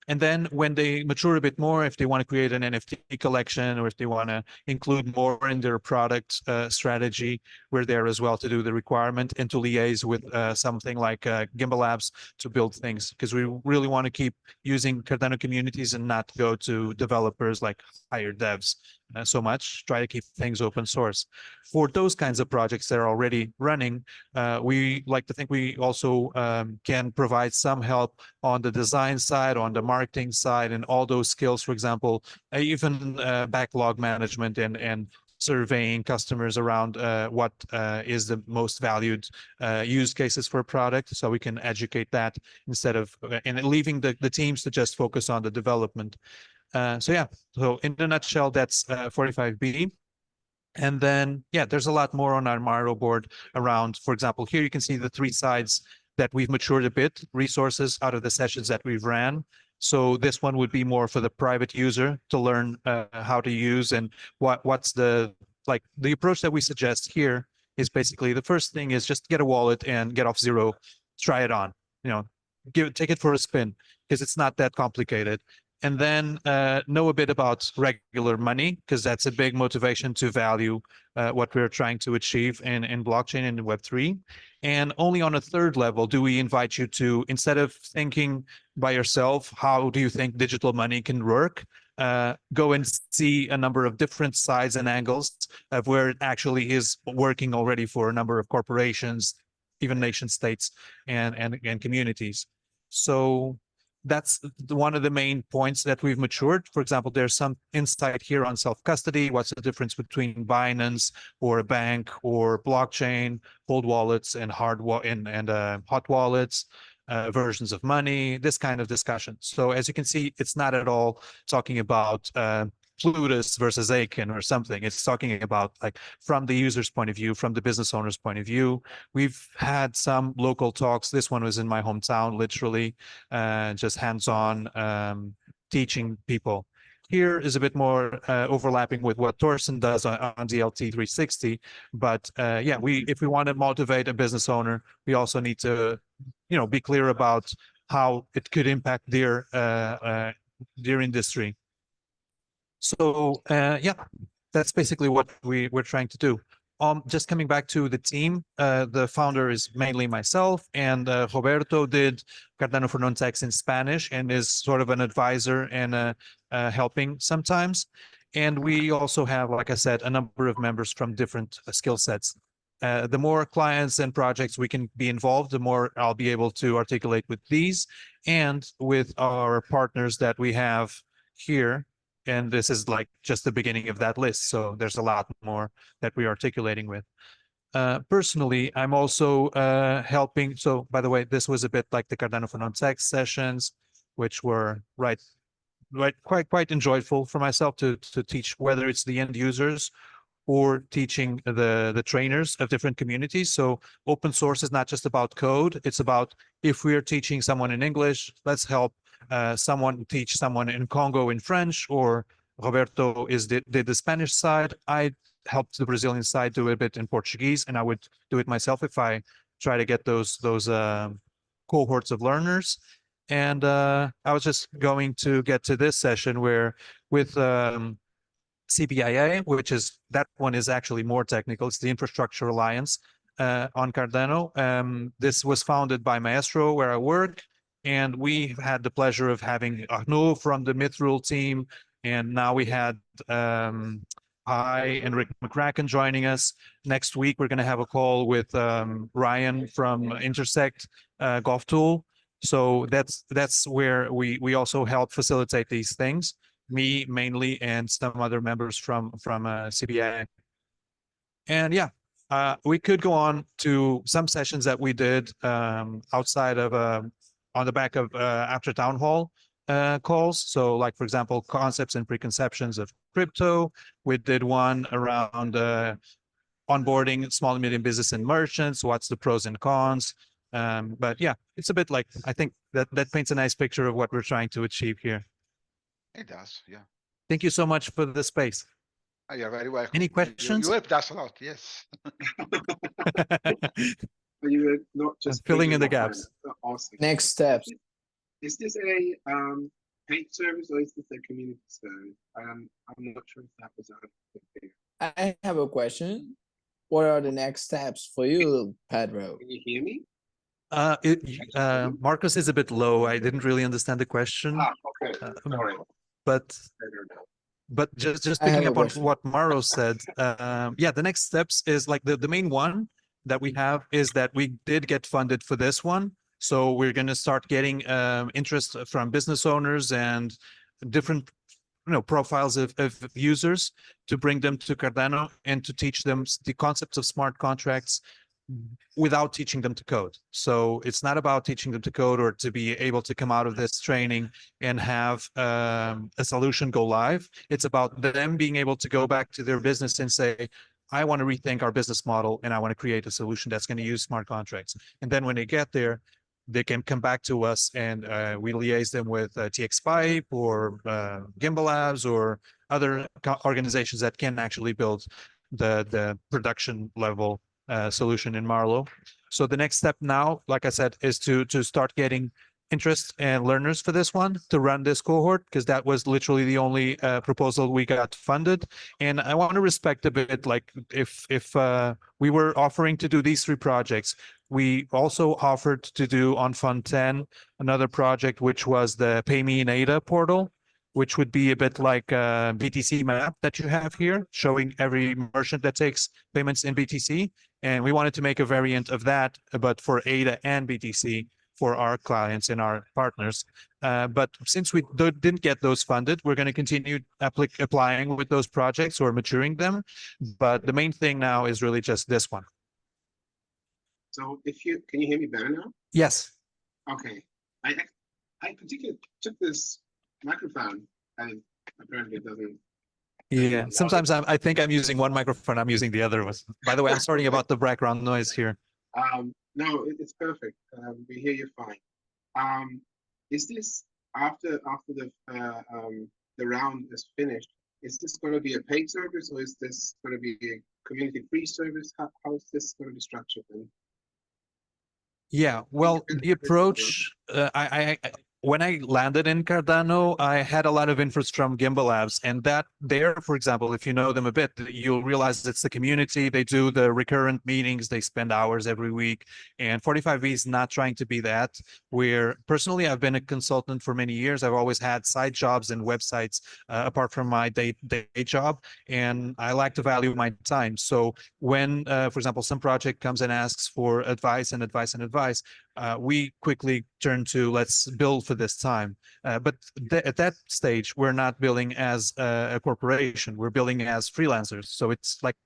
And then when they mature a bit more, if they want to create an NFT collection or if they want to include more in their product strategy, we're there as well to do the requirement and to liaise with something like Gimbal Labs to build things, because we really want to keep using Cardano communities and not go to developers like hired devs so much, try to keep things open source. For those kinds of projects that are already running, we like to think we also can provide some help on the design side, on the marketing side, and all those skills, for example, even backlog management and surveying customers around what is the most valued use cases for a product, so we can educate that instead of and leaving the teams to just focus on the development. So yeah, so in a nutshell, that's 45B. And then, yeah, there's a lot more on our Miro board around, for example, here you can see the 3 sides that we've matured a bit, resources out of the sessions that we've ran. So this one would be more for the private user to learn how to use and what's the approach that we suggest here is basically the first thing is just get a wallet and get off zero, try it on, take it for a spin because it's not that complicated. And then know a bit about regular money because that's a big motivation to value what we're trying to achieve in blockchain and in Web3. And only on a third level do we invite you to, instead of thinking by yourself, how do you think digital money can work? Go and see a number of different sides and angles of where it actually is working already for a number of corporations, even nation states and communities. So that's one of the main points that we've matured. For example, there's some insight here on self-custody. What's the difference between Binance or a bank or blockchain, cold wallets and hot wallets, versions of money, this kind of discussion. So as you can see, it's not at all talking about Plutus versus Aiken or something. It's talking about like from the user's point of view, from the business owner's point of view. We've had some local talks. This one was in my hometown, literally, just hands-on teaching people. Here is a bit more overlapping with what Thorsten does on DLT360. But yeah, if we want to motivate a business owner, we also need to, be clear about how it could impact their industry. So yeah, that's basically what we're trying to do. Just coming back to the team, the founder is mainly myself, and Roberto did Cardano for Non-Techs in Spanish and is sort of an advisor and helping sometimes. And we also have, like I said, a number of members from different skill sets. The more clients and projects we can be involved, the more I'll be able to articulate with these and with our partners that we have here. And this is like just the beginning of that list. So there's a lot more that we're articulating with. Personally, I'm also helping. So by the way, this was a bit like the Cardano for Non-Techs sessions, which were quite enjoyable for myself to teach, whether it's the end users or teaching the trainers of different communities. So open source is not just about code. It's about if we are teaching someone in English, let's help someone teach someone in Congo in French, or Roberto did the Spanish side. I helped the Brazilian side do a bit in Portuguese, and I would do it myself if I try to get those cohorts of learners. And I was just going to get to this session where with CBIA, that one is actually more technical. It's the Infrastructure Alliance on Cardano. This was founded by Maestro, where I work. And we had the pleasure of having Arnaud from the Mithril team. And now we had Pi and Rick McCracken joining us. Next week, we're going to have a call with Ryan from Intersect Golf Tool. So that's where we also help facilitate these things. Me mainly, and some other members from CBI. And yeah, we could go on to some sessions that we did outside of on the back of after town hall calls. So like, for example, concepts and preconceptions of crypto. We did one around onboarding small and medium business and merchants. What's the pros and cons? But yeah, it's a bit like, I think that paints a nice picture of what we're trying to achieve here. It does, yeah. Thank you so much for the space. You're very welcome. Any questions? You helped us a lot, yes. But you were not just filling in the gaps. Awesome. Next steps. Is this a paid service or is this a community service? I'm not sure if that was out. I have a question. What are the next steps for you, Pedro? Can you hear me? Marcus is a bit low. I didn't really understand the question. Okay. Sorry. But just picking up on what Mauro said, yeah, the next steps is like the main one that we have is that we did get funded for this one. So we're going to start getting interest from business owners and different profiles of users to bring them to Cardano and to teach them the concepts of smart contracts without teaching them to code. So it's not about teaching them to code or to be able to come out of this training and have a solution go live. It's about them being able to go back to their business and say, I want to rethink our business model and I want to create a solution that's going to use smart contracts. And then when they get there, they can come back to us and we liaise them with TxPipe or Gimbal Labs or other organizations that can actually build the production level solution in Marlow. So the next step now, like I said, is to start getting interest and learners for this one to run this cohort, because that was literally the only proposal we got funded. And I want to respect a bit, like if we were offering to do these 3 projects, we also offered to do on Fund 10 another project, which was the Pay Me in ADA portal, which would be a bit like a BTC map that you have here, showing every merchant that takes payments in BTC. And we wanted to make a variant of that, but for ADA and BTC for our clients and our partners. But since we didn't get those funded, we're going to continue applying with those projects or maturing them. But the main thing now is really just this one. So can you hear me better now? Yes. Okay. I particularly took this microphone and apparently it doesn't. Yeah, sometimes I think I'm using one microphone, I'm using the other one. By the way, I'm sorry about the background noise here. No, it's perfect. We hear you fine. Is this after the round is finished? Is this going to be a paid service, or is this going to be a community free service? How is this going to be structured then? Yeah, well, the approach, when I landed in Cardano, I had a lot of interest from Gimbal Labs, and that there, for example, if you know them a bit, you'll realize it's the community. They do the recurrent meetings. They spend hours every week, and 45V is not trying to be that. Where personally, I've been a consultant for many years. I've always had side jobs and websites apart from my day job, and I like to value my time. So when, for example, some project comes and asks for advice, we quickly turn to let's build for this time. But at that stage, we're not billing as a corporation. We're billing as freelancers. So it's like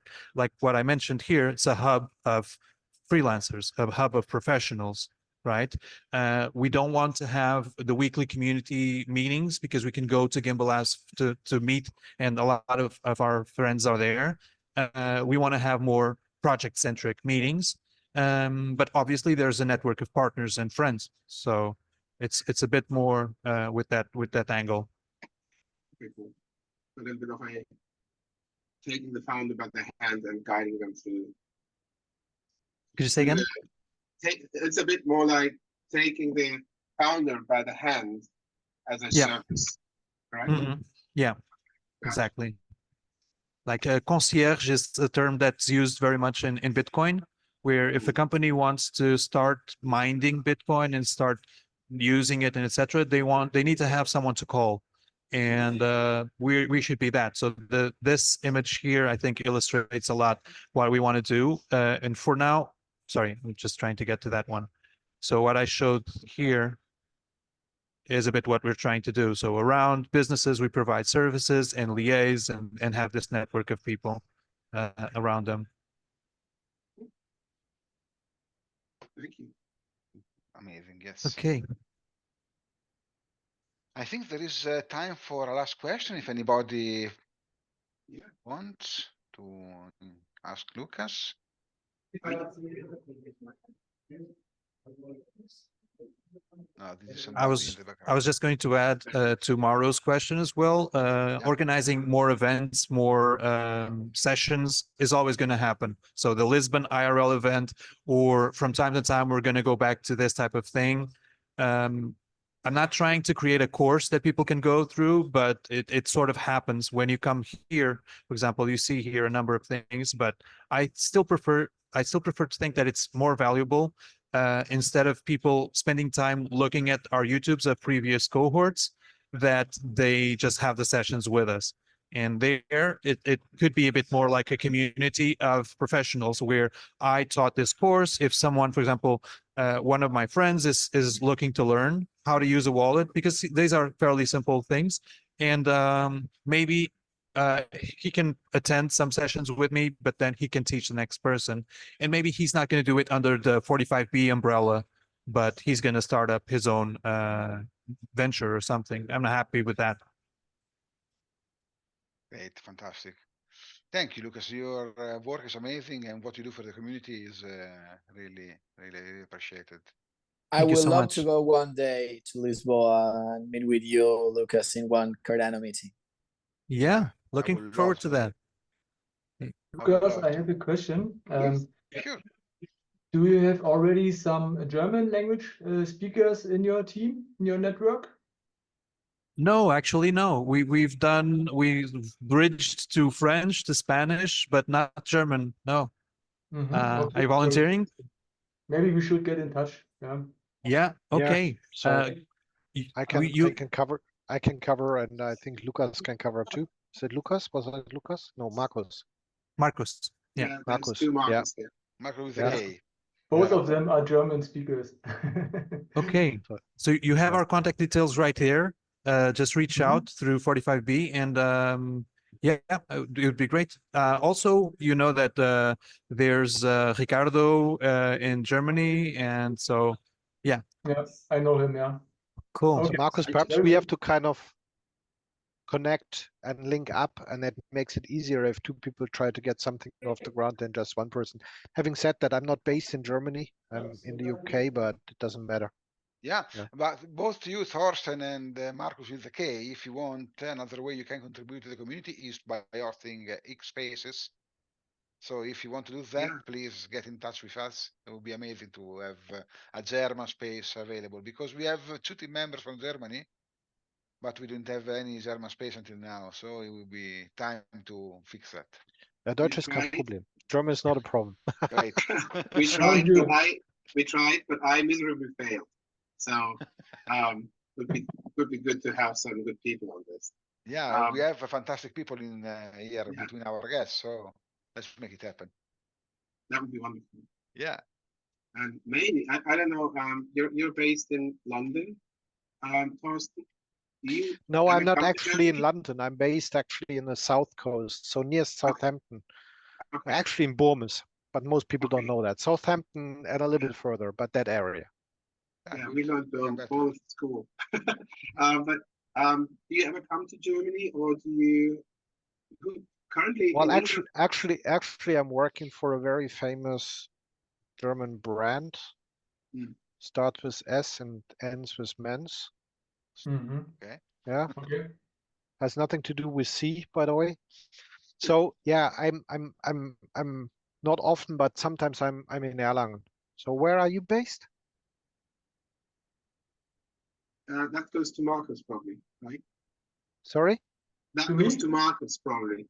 what I mentioned here. It's a hub of freelancers, a hub of professionals, right? We don't want to have the weekly community meetings because we can go to Gimbal Labs to meet, and a lot of our friends are there. We want to have more project-centric meetings. But obviously there's a network of partners and friends. So it's a bit more with that angle. Okay, cool. A little bit of taking the founder by the hand and guiding them through. Could you say again? It's a bit more like taking the founder by the hand as a service, right? Mm-hmm. Yeah, exactly. Like a concierge is a term that's used very much in Bitcoin, where if a company wants to start minding Bitcoin and start using it and etc., they need to have someone to call, and we should be that. So this image here, I think, illustrates a lot what we want to do. And for now, sorry, I'm just trying to get to that one. So what I showed here is a bit what we're trying to do. So around businesses, we provide services and liaise and have this network of people around them. Thank you. Amazing, yes. Okay. I think there is time for a last question. If anybody wants to ask Lucas. No, this is I was just going to add to Mauro's question as well. Organizing more events, more sessions is always going to happen. So the Lisbon IRL event, or from time to time, we're going to go back to this type of thing. I'm not trying to create a course that people can go through, but it sort of happens when you come here. For example, you see here a number of things, but I still prefer to think that it's more valuable instead of people spending time looking at our YouTubes of previous cohorts, that they just have the sessions with us. And there, it could be a bit more like a community of professionals where I taught this course. If someone, for example, one of my friends is looking to learn how to use a wallet, because these are fairly simple things, and maybe he can attend some sessions with me, but then he can teach the next person. And maybe he's not going to do it under the 45B umbrella, but he's going to start up his own venture or something. I'm happy with that. Great, fantastic. Thank you, Lucas. Your work is amazing, and what you do for the community is really, really, really appreciated. I Thank you would so love much. to go one day to Lisboa and meet with you, Lucas, in one Cardano meeting. Yeah, I looking would forward love to to. that. I would Lucas, love I to. have a question. Sure. Do you have already some German language speakers in your team, in your network? No, actually, no. We've bridged to French, to Spanish, but not German. No. Okay, Are you volunteering? maybe we should get in touch. Yeah. Yeah. Okay. So I can you I can cover, and I think Lucas can cover too. Is it Lucas? Was it Lucas? No, Marcus. Marcus. Yeah. There's Marcus. two Yeah. Marcus here. Marco with Yeah. a K. Both Yeah. of them are German speakers. Okay. So- So you have Yeah. our contact details right here. Just reach Mhm. out through 45B and yeah, it would be great. Also, you know that there's Ricardo in Germany, and so Yeah, I know him. Yeah. cool. So Okay. Marcus, perhaps Very we good. have to kind of connect and link up, and that makes it easier if two people try to get something off the ground than just one person. Having said that, I'm not based in Germany. I'm in the UK, but it doesn't matter. Yeah, Yeah. but both you, Thorsten, and Marcus with a K, if you want another way you can contribute to the community is by hosting X Spaces. So if you want to do that, Yeah. please get in touch with us. It would be amazing to have a German space available because we have 2 team members from Germany, but we don't have any German space until now. So it will be time to fix that. Deutsch ist kein tried. Problem. German is not a problem. Great. We Sounds tried, good. but I miserably failed. So would be good to have some good people on this. Yeah, we have fantastic people in here Yeah. between our guests. So let's make it happen. That would be wonderful. Yeah. And maybe I don't know. You're based in London, Thorsten. No, ever I'm not come to actually in Germany? London. I'm based actually in the south coast, so near Southampton. Okay. Actually in Bournemouth, but most people Okay. don't know that. Southampton and a little bit further, but that area. Yeah, good. we learned Even better. both at school. But do you ever come to Germany, or do you currently? Well, in actually, I'm working for a very famous German brand. Hmm. Starts with S and ends with Men's. Mhm. Yeah, Okay. has nothing to do with C, by the way. So yeah, I'm not often, but sometimes I'm in Erlangen. So where are you based? that goes to Marcus probably, right? Sorry? That To goes me? to Marcus probably.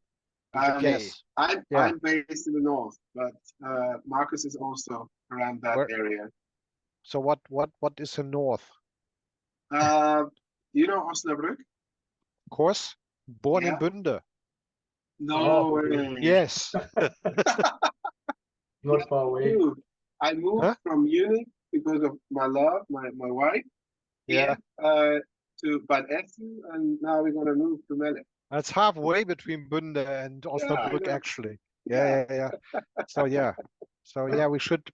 With a K. Yes. Yeah. I'm based in the north, but Marcus is also around that Where? area. So what is the north? You know Osnabrück? Of course, born in Yeah. Bünde. No Oh, way. Yes. Not far away. I moved Huh? from Munich because of my love, my wife. Yeah. Here, to Bad Essen, and now we're gonna move to Melle. That's halfway between Bünde and Yeah, I Osnabrück, know. actually. Yeah. So yeah. We should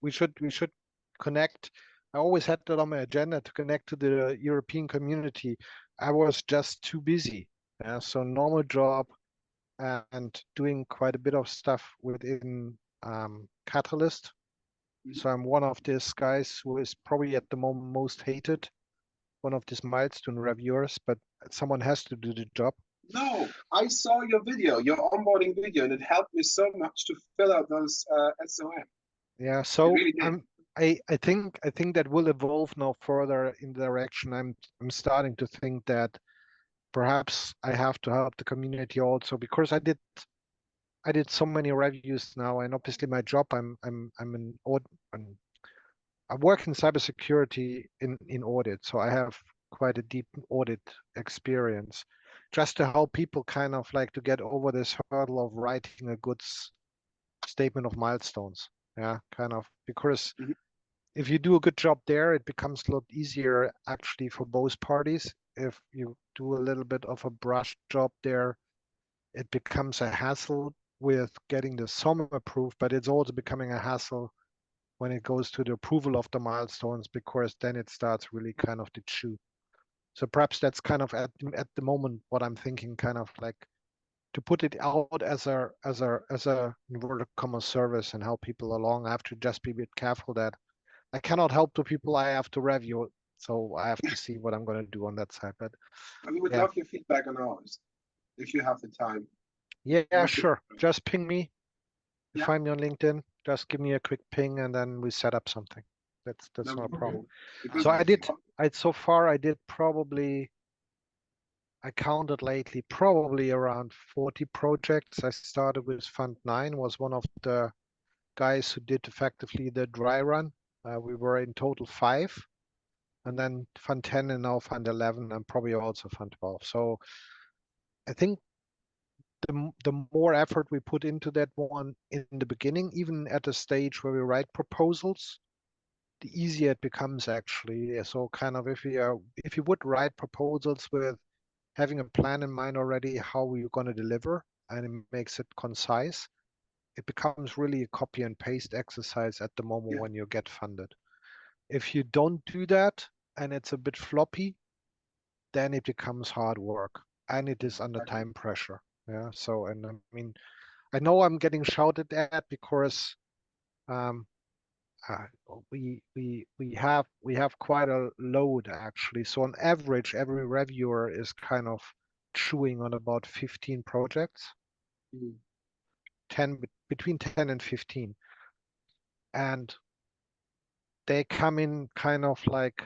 connect. I always had that on my agenda to connect to the European community. I was just too busy. So normal job and doing quite a bit of stuff within Catalyst. So I'm one of these guys who is probably at the moment most hated, one of these milestone reviewers, but someone has to do the job. No, I saw your video, your onboarding video, and it helped me so much to fill out those SOM. Yeah, so really did. I think that will evolve now further in the direction. I'm starting to think that perhaps I have to help the community also, because I did so many reviews now, and obviously my job, I work in cybersecurity in audit, so I have quite a deep audit experience, just to help people kind of like to get over this hurdle of writing a good statement of milestones. Yeah, kind of, because if you do a good job there, it becomes a lot easier actually for both parties. If you do a little bit of a brush job there, it becomes a hassle with getting the SOM approved, but it's also becoming a hassle when it goes to the approval of the milestones, because then it starts really kind of to chew. So perhaps that's kind of at the moment what I'm thinking, kind of like to put it out as a inverted comma service and help people along. I have to just be a bit careful that I cannot help the people. I have to review, so I have to see what I'm going to do on that side. But we would yeah, love your feedback on ours if you have the time. yeah, sure. Just ping me. You Yeah. find me on LinkedIn. Just give me a quick ping, and then we set up something. That's not a problem. Because So so far I did probably, I counted lately, probably around 40 projects. I started with Fund 9, was one of the guys who did effectively the dry run. We were in total 5, and then Fund 10 and now Fund 11, and probably also Fund 12. So I think the more effort we put into that one in the beginning, even at a stage where we write proposals, the easier it becomes actually. So kind of if you would write proposals with having a plan in mind already how you're going to deliver, and it makes it concise, it becomes really a copy and paste exercise at the moment when you get funded. If you don't do that and it's a bit floppy, then it becomes hard work and it is under time pressure. Yeah. So, and I mean, I know I'm getting shouted at because we have quite a load actually. So on average, every reviewer is kind of chewing on about 15 projects, 10 between 10 and 15, and they come in kind of like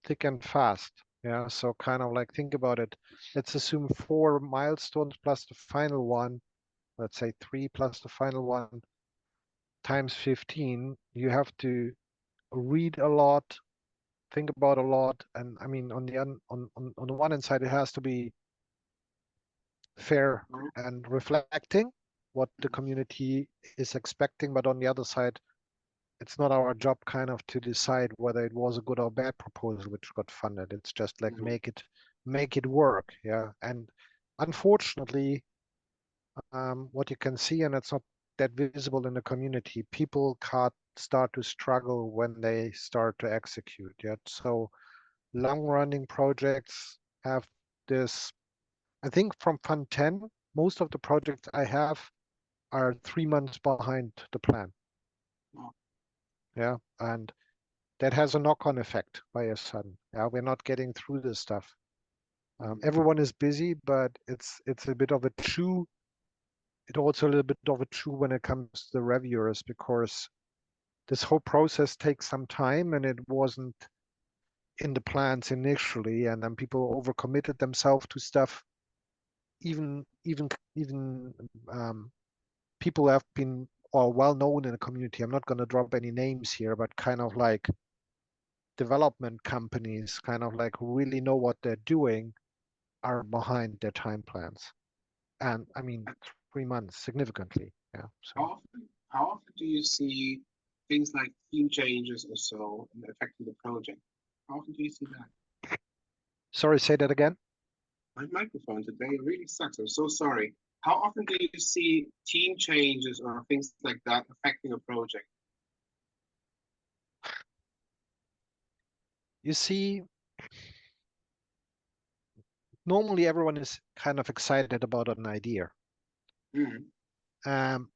thick and fast. Yeah, so kind of like think about it. Let's assume 4 milestones plus the final one. Let's say 3 plus the final one times 15. You have to read a lot, think about a lot, and I mean on the one hand side, it has to be fair and reflecting what the community is expecting, but on the other side, it's not our job kind of to decide whether it was a good or bad proposal which got funded. It's just like make it work. Yeah. And unfortunately, what you can see, and it's not that visible in the community, people can't start to struggle when they start to execute. Yet. So long running projects have this, I think from Fund 10, most of the projects I have are 3 months behind the plan. Yeah. And that has a knock-on effect by a sudden. Yeah, we're not getting through this stuff. Everyone is busy, but it's a bit of a chew. It's also a little bit of a chew when it comes to the reviewers, because this whole process takes some time and it wasn't in the plans initially, and then people overcommitted themselves to stuff. Even people who have been or well known in the community. I'm not going to drop any names here, but kind of like development companies, kind of like who really know what they're doing, are behind their time plans. And I mean, 3 months significantly. Yeah. So how often do you see things like team changes or so affecting the project? How often do you see that? Sorry, say that again. My microphone today really sucks. I'm so sorry. How often do you see team changes or things like that affecting a project? You see, normally everyone is kind of excited about an idea. And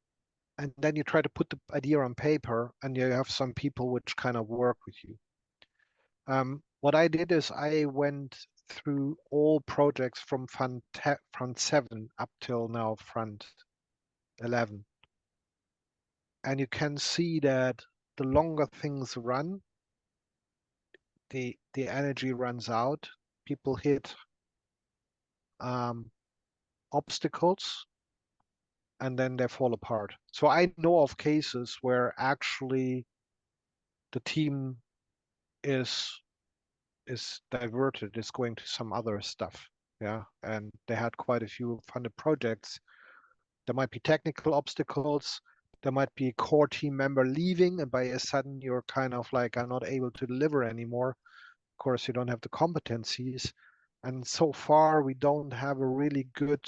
then you try to put the idea on paper and you have some people which kind of work with you. What I did is I went through all projects from Fund 7 up till now Fund 11. And you can see that the longer things run, the energy runs out. People hit obstacles and then they fall apart. So I know of cases where actually the team is diverted, is going to some other stuff. Yeah. And they had quite a few funded projects. There might be technical obstacles. There might be a core team member leaving, and by a sudden you're kind of like, I'm not able to deliver anymore. Of course, you don't have the competencies. And so far, we don't have a really good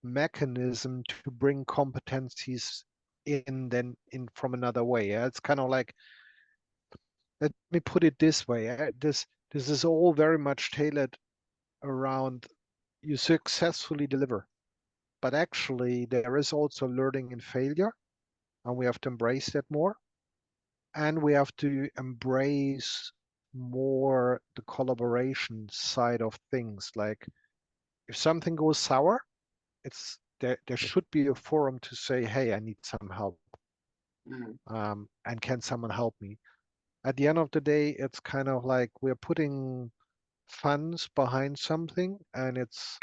mechanism to bring competencies in from another way. Yeah? It's kind of like, let me put it this way. This is all very much tailored around you successfully deliver. But actually, there is also learning in failure, and we have to embrace that more. and we have to embrace more the collaboration side of things. Like if something goes sour, it's there should be a forum to say, hey, I need some help. And can someone help me? At the end of the day, it's kind of like we're putting funds behind something, and it's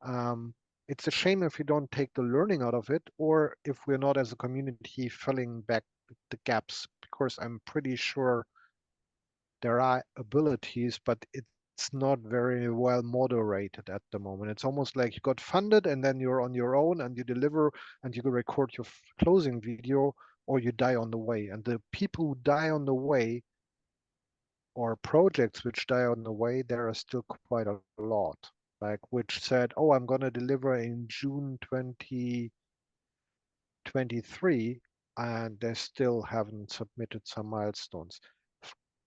a shame if we don't take the learning out of it, or if we're not as a community filling back the gaps, because I'm pretty sure there are abilities, but it's not very well moderated at the moment. It's almost like you got funded and then you're on your own and you deliver and you can record your closing video, or you die on the way. And the people who die on the way, or projects which die on the way, there are still quite a lot. Like which said, oh, I'm going to deliver in June 2023, and they still haven't submitted some milestones.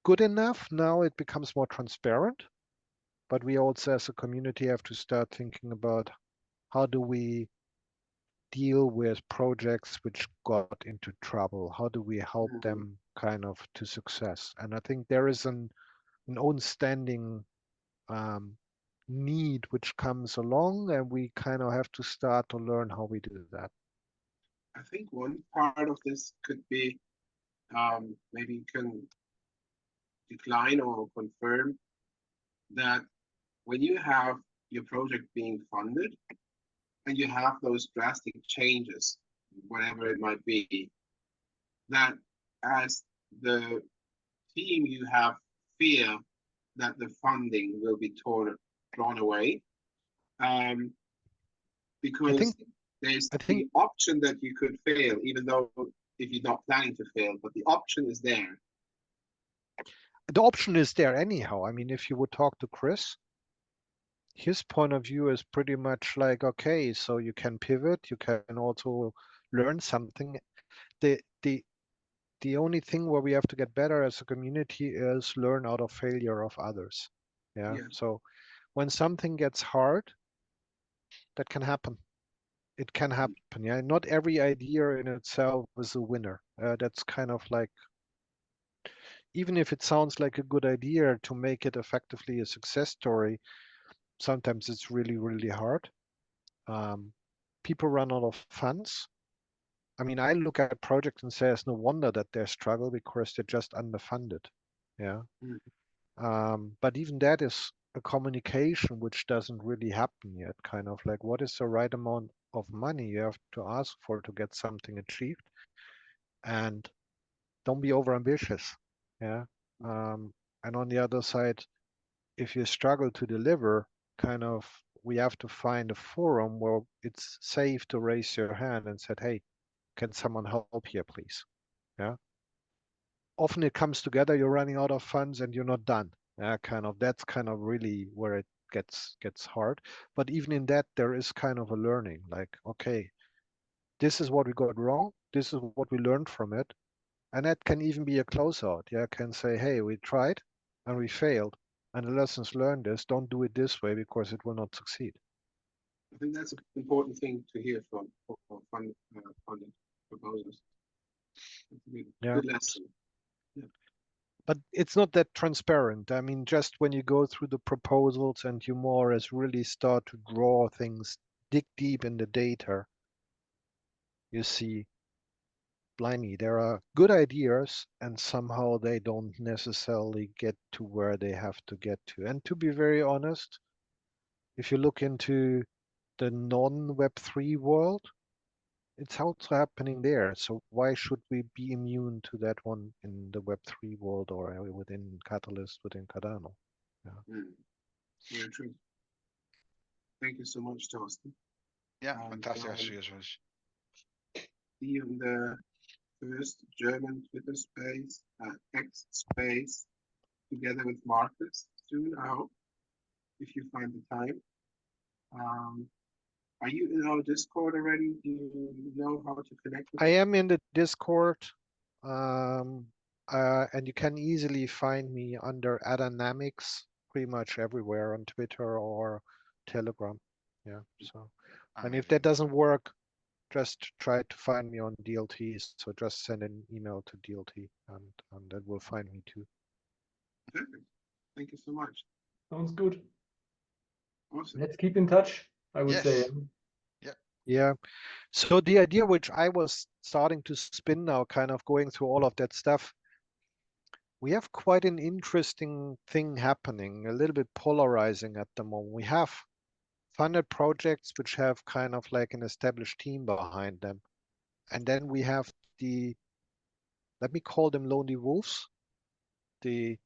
Good enough, now it becomes more transparent, but we also as a community have to start thinking about how do we deal with projects which got into trouble? How do we help them kind of to success? And I think there is an own standing need which comes along, and we kind of have to start to learn how we do that. I think one part of this could be, maybe you can decline or confirm that when you have your project being funded and you have those drastic changes, whatever it might be, that as the team you have fear that the funding will be drawn away, because there's the option that you could fail, even though if you're not planning to fail, but the option is there. The option is there anyhow. I mean, if you would talk to Chris, his point of view is pretty much like, okay, so you can pivot, you can also learn something. The only thing where we have to get better as a community is learn out of failure of others. Yeah. So when something gets hard, that can happen. It can happen. Yeah. Not every idea in itself is a winner. That's kind of like, even if it sounds like a good idea, to make it effectively a success story, sometimes it's really, really hard. People run out of funds. I mean, I look at projects and say it's no wonder that they struggle, because they're just underfunded. Yeah. But even that is a communication which doesn't really happen yet. Kind of like, what is the right amount of money you have to ask for to get something achieved? And don't be overambitious. Yeah. And on the other side, if you struggle to deliver, kind of, we have to find a forum where it's safe to raise your hand and said, hey, can someone help here, please? Yeah. Often it comes together, you're running out of funds and you're not done. Yeah, kind of, that's kind of really where it gets hard. But even in that, there is kind of a learning, like, okay, this is what we got wrong, this is what we learned from it. And that can even be a closeout. Yeah, can say, hey, we tried and we failed, and the lessons learned is don't do it this way because it will not succeed. I think that's an important thing to hear from funded proposals. Good lesson. Yeah. But it's not that transparent. I mean, just when you go through the proposals and you more as really start to draw things, dig deep in the data, you see, blimey, there are good ideas and somehow they don't necessarily get to where they have to get to. And to be very honest, if you look into the non-Web3 world, it's also happening there. So why should we be immune to that one in the Web3 world or within Catalyst, within Cardano? Yeah. Very true. Thank you so much, Torsten. Yeah, fantastic. See you in the first German Twitter space, X space, together with Marcus soon, I hope, if you find the time. Are you in our Discord already? Do you know how to connect with I am in the Discord, and you can easily find me under Adynamics pretty much everywhere on Twitter or Telegram. Yeah. So, and if that doesn't work, just try to find me on DLT. So just send an email to DLT and that will find me too. Perfect. Thank you so much. Sounds good. Awesome. Let's keep in touch, I would say. Yes. Yeah. So the idea which I was starting to spin now, kind of going through all of that stuff, we have quite an interesting thing happening, a little bit polarizing at the moment. We have funded projects which have kind of like an established team behind them. And then we have the, let me call them lonely wolves, the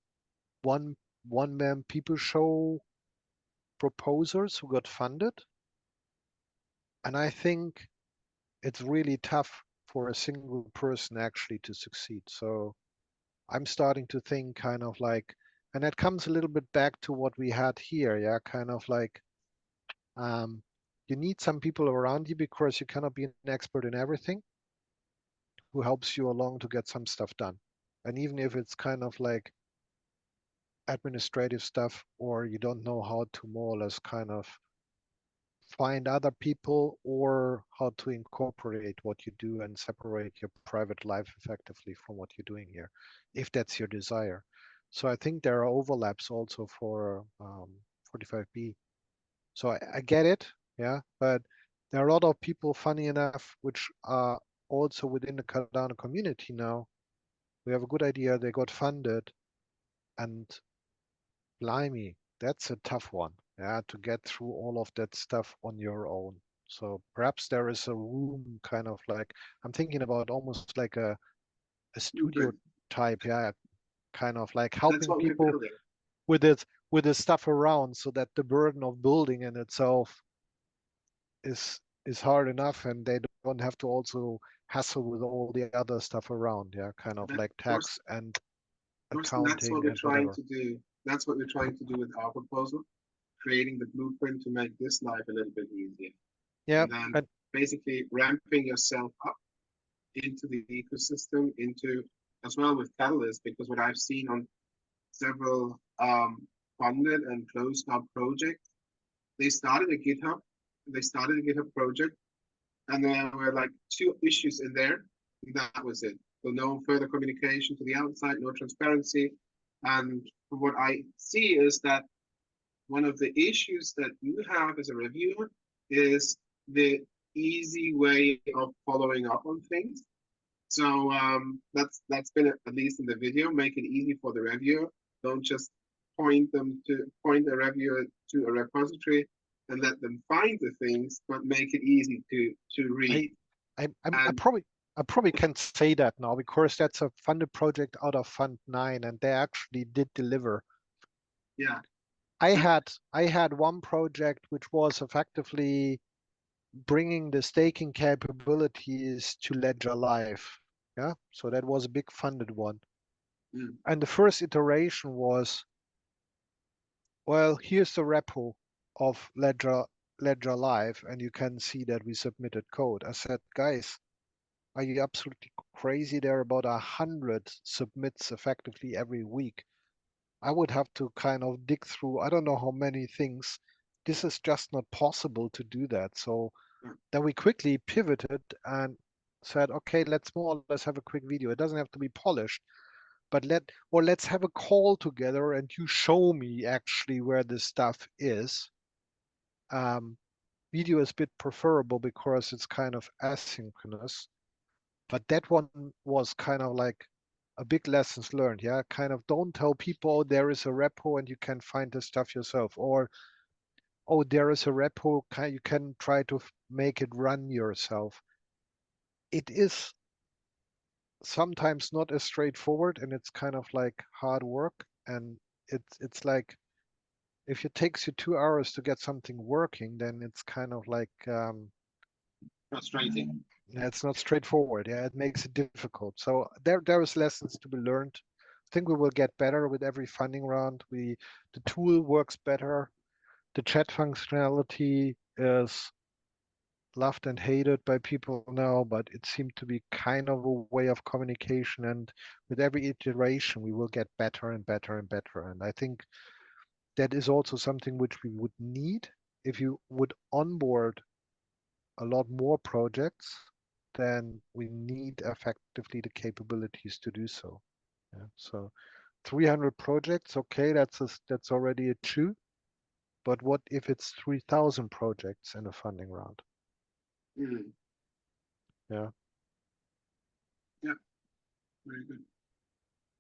one-man people show proposers who got funded. And I think it's really tough for a single person actually to succeed. So I'm starting to think kind of like, and that comes a little bit back to what we had here, yeah, kind of like, you need some people around you because you cannot be an expert in everything, who helps you along to get some stuff done. And even if it's kind of like administrative stuff, or you don't know how to more or less kind of find other people or how to incorporate what you do and separate your private life effectively from what you're doing here, if that's your desire. So I think there are overlaps also for 45B. So I get it, yeah, but there are a lot of people, funny enough, which are also within the Cardano community now. We have a good idea, they got funded, and blimey, that's a tough one, yeah, to get through all of that stuff on your own. So perhaps there is a room kind of like, I'm thinking about almost like a studio type, yeah, kind of like That's helping what we're people building. with the stuff around, so that the burden of building in itself is hard enough, and they don't have to also hassle with all the other stuff around, yeah, kind of like tax and Thorsten, that's what accounting we're and trying whatever. to do. That's what we're trying to do with our proposal, creating the blueprint to make this life a little bit easier. Yeah, And then and basically ramping yourself up into the ecosystem, into as well with Catalyst, because what I've seen on several funded and closed up projects, they started a GitHub project, and there were like 2 issues in there, and that was it. So no further communication to the outside, no transparency. And what I see is that one of the issues that you have as a reviewer is the easy way of following up on things. So that's been at least in the video. Make it easy for the reviewer. Don't just point a reviewer to a repository and let them find the things, but make it easy to read. I probably can say that now, because that's a funded project out of Fund 9, and they actually did deliver. Yeah. I had one project which was effectively bringing the staking capabilities to Ledger Live. Yeah, so that was a big funded one. And the first iteration was, well, here's the repo of Ledger Live, and you can see that we submitted code. I said, guys, are you absolutely crazy? There are about 100 submits effectively every week. I would have to kind of dig through, I don't know how many things. This is just not possible to do that. So then we quickly pivoted and said, okay, let's more or less have a quick video. It doesn't have to be polished, but let's have a call together and you show me actually where this stuff is. Video is a bit preferable because it's kind of asynchronous, but that one was kind of like a big lessons learned. Yeah, kind of don't tell people there is a repo and you can find the stuff yourself, or oh, there is a repo, you can try to make it run yourself. It is sometimes not as straightforward, and it's kind of like hard work, and it's like if it takes you 2 hours to get something working, then it's kind of like frustrating. It's not straightforward. Yeah, it makes it difficult. So there is lessons to be learned. I think we will get better with every funding round. The tool works better. The chat functionality is loved and hated by people now, but it seemed to be kind of a way of communication. And with every iteration, we will get better and better and better. And I think that is also something which we would need if you would onboard a lot more projects, then we need effectively the capabilities to do so. Yeah. So 300 projects, okay, that's already a 2. But what if it's 3,000 projects in a funding round? Mm. Yeah. Yeah, very good.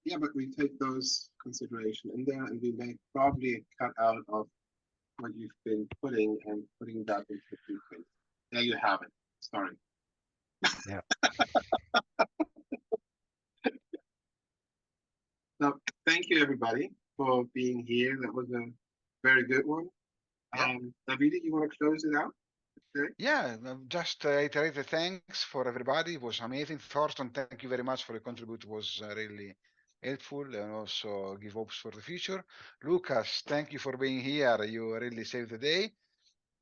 Yeah, but we take those consideration in there, and we make probably a cut out of what you've been putting and putting that into the blueprint. There you have it. Sorry. Yeah. So thank you everybody for being here. That was a very good one. Yeah. Davide, you want to close it out? Okay. Yeah, just iterate the thanks for everybody. It was amazing. Thorsten, thank you very much for your contribute. It was really helpful and also give hopes for the future. Lucas, thank you for being here. You really saved the day.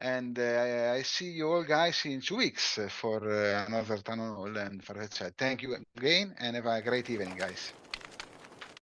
And I see you all guys in 2 weeks for another Town Hall and Fireside. Thank you again and have a great evening, guys.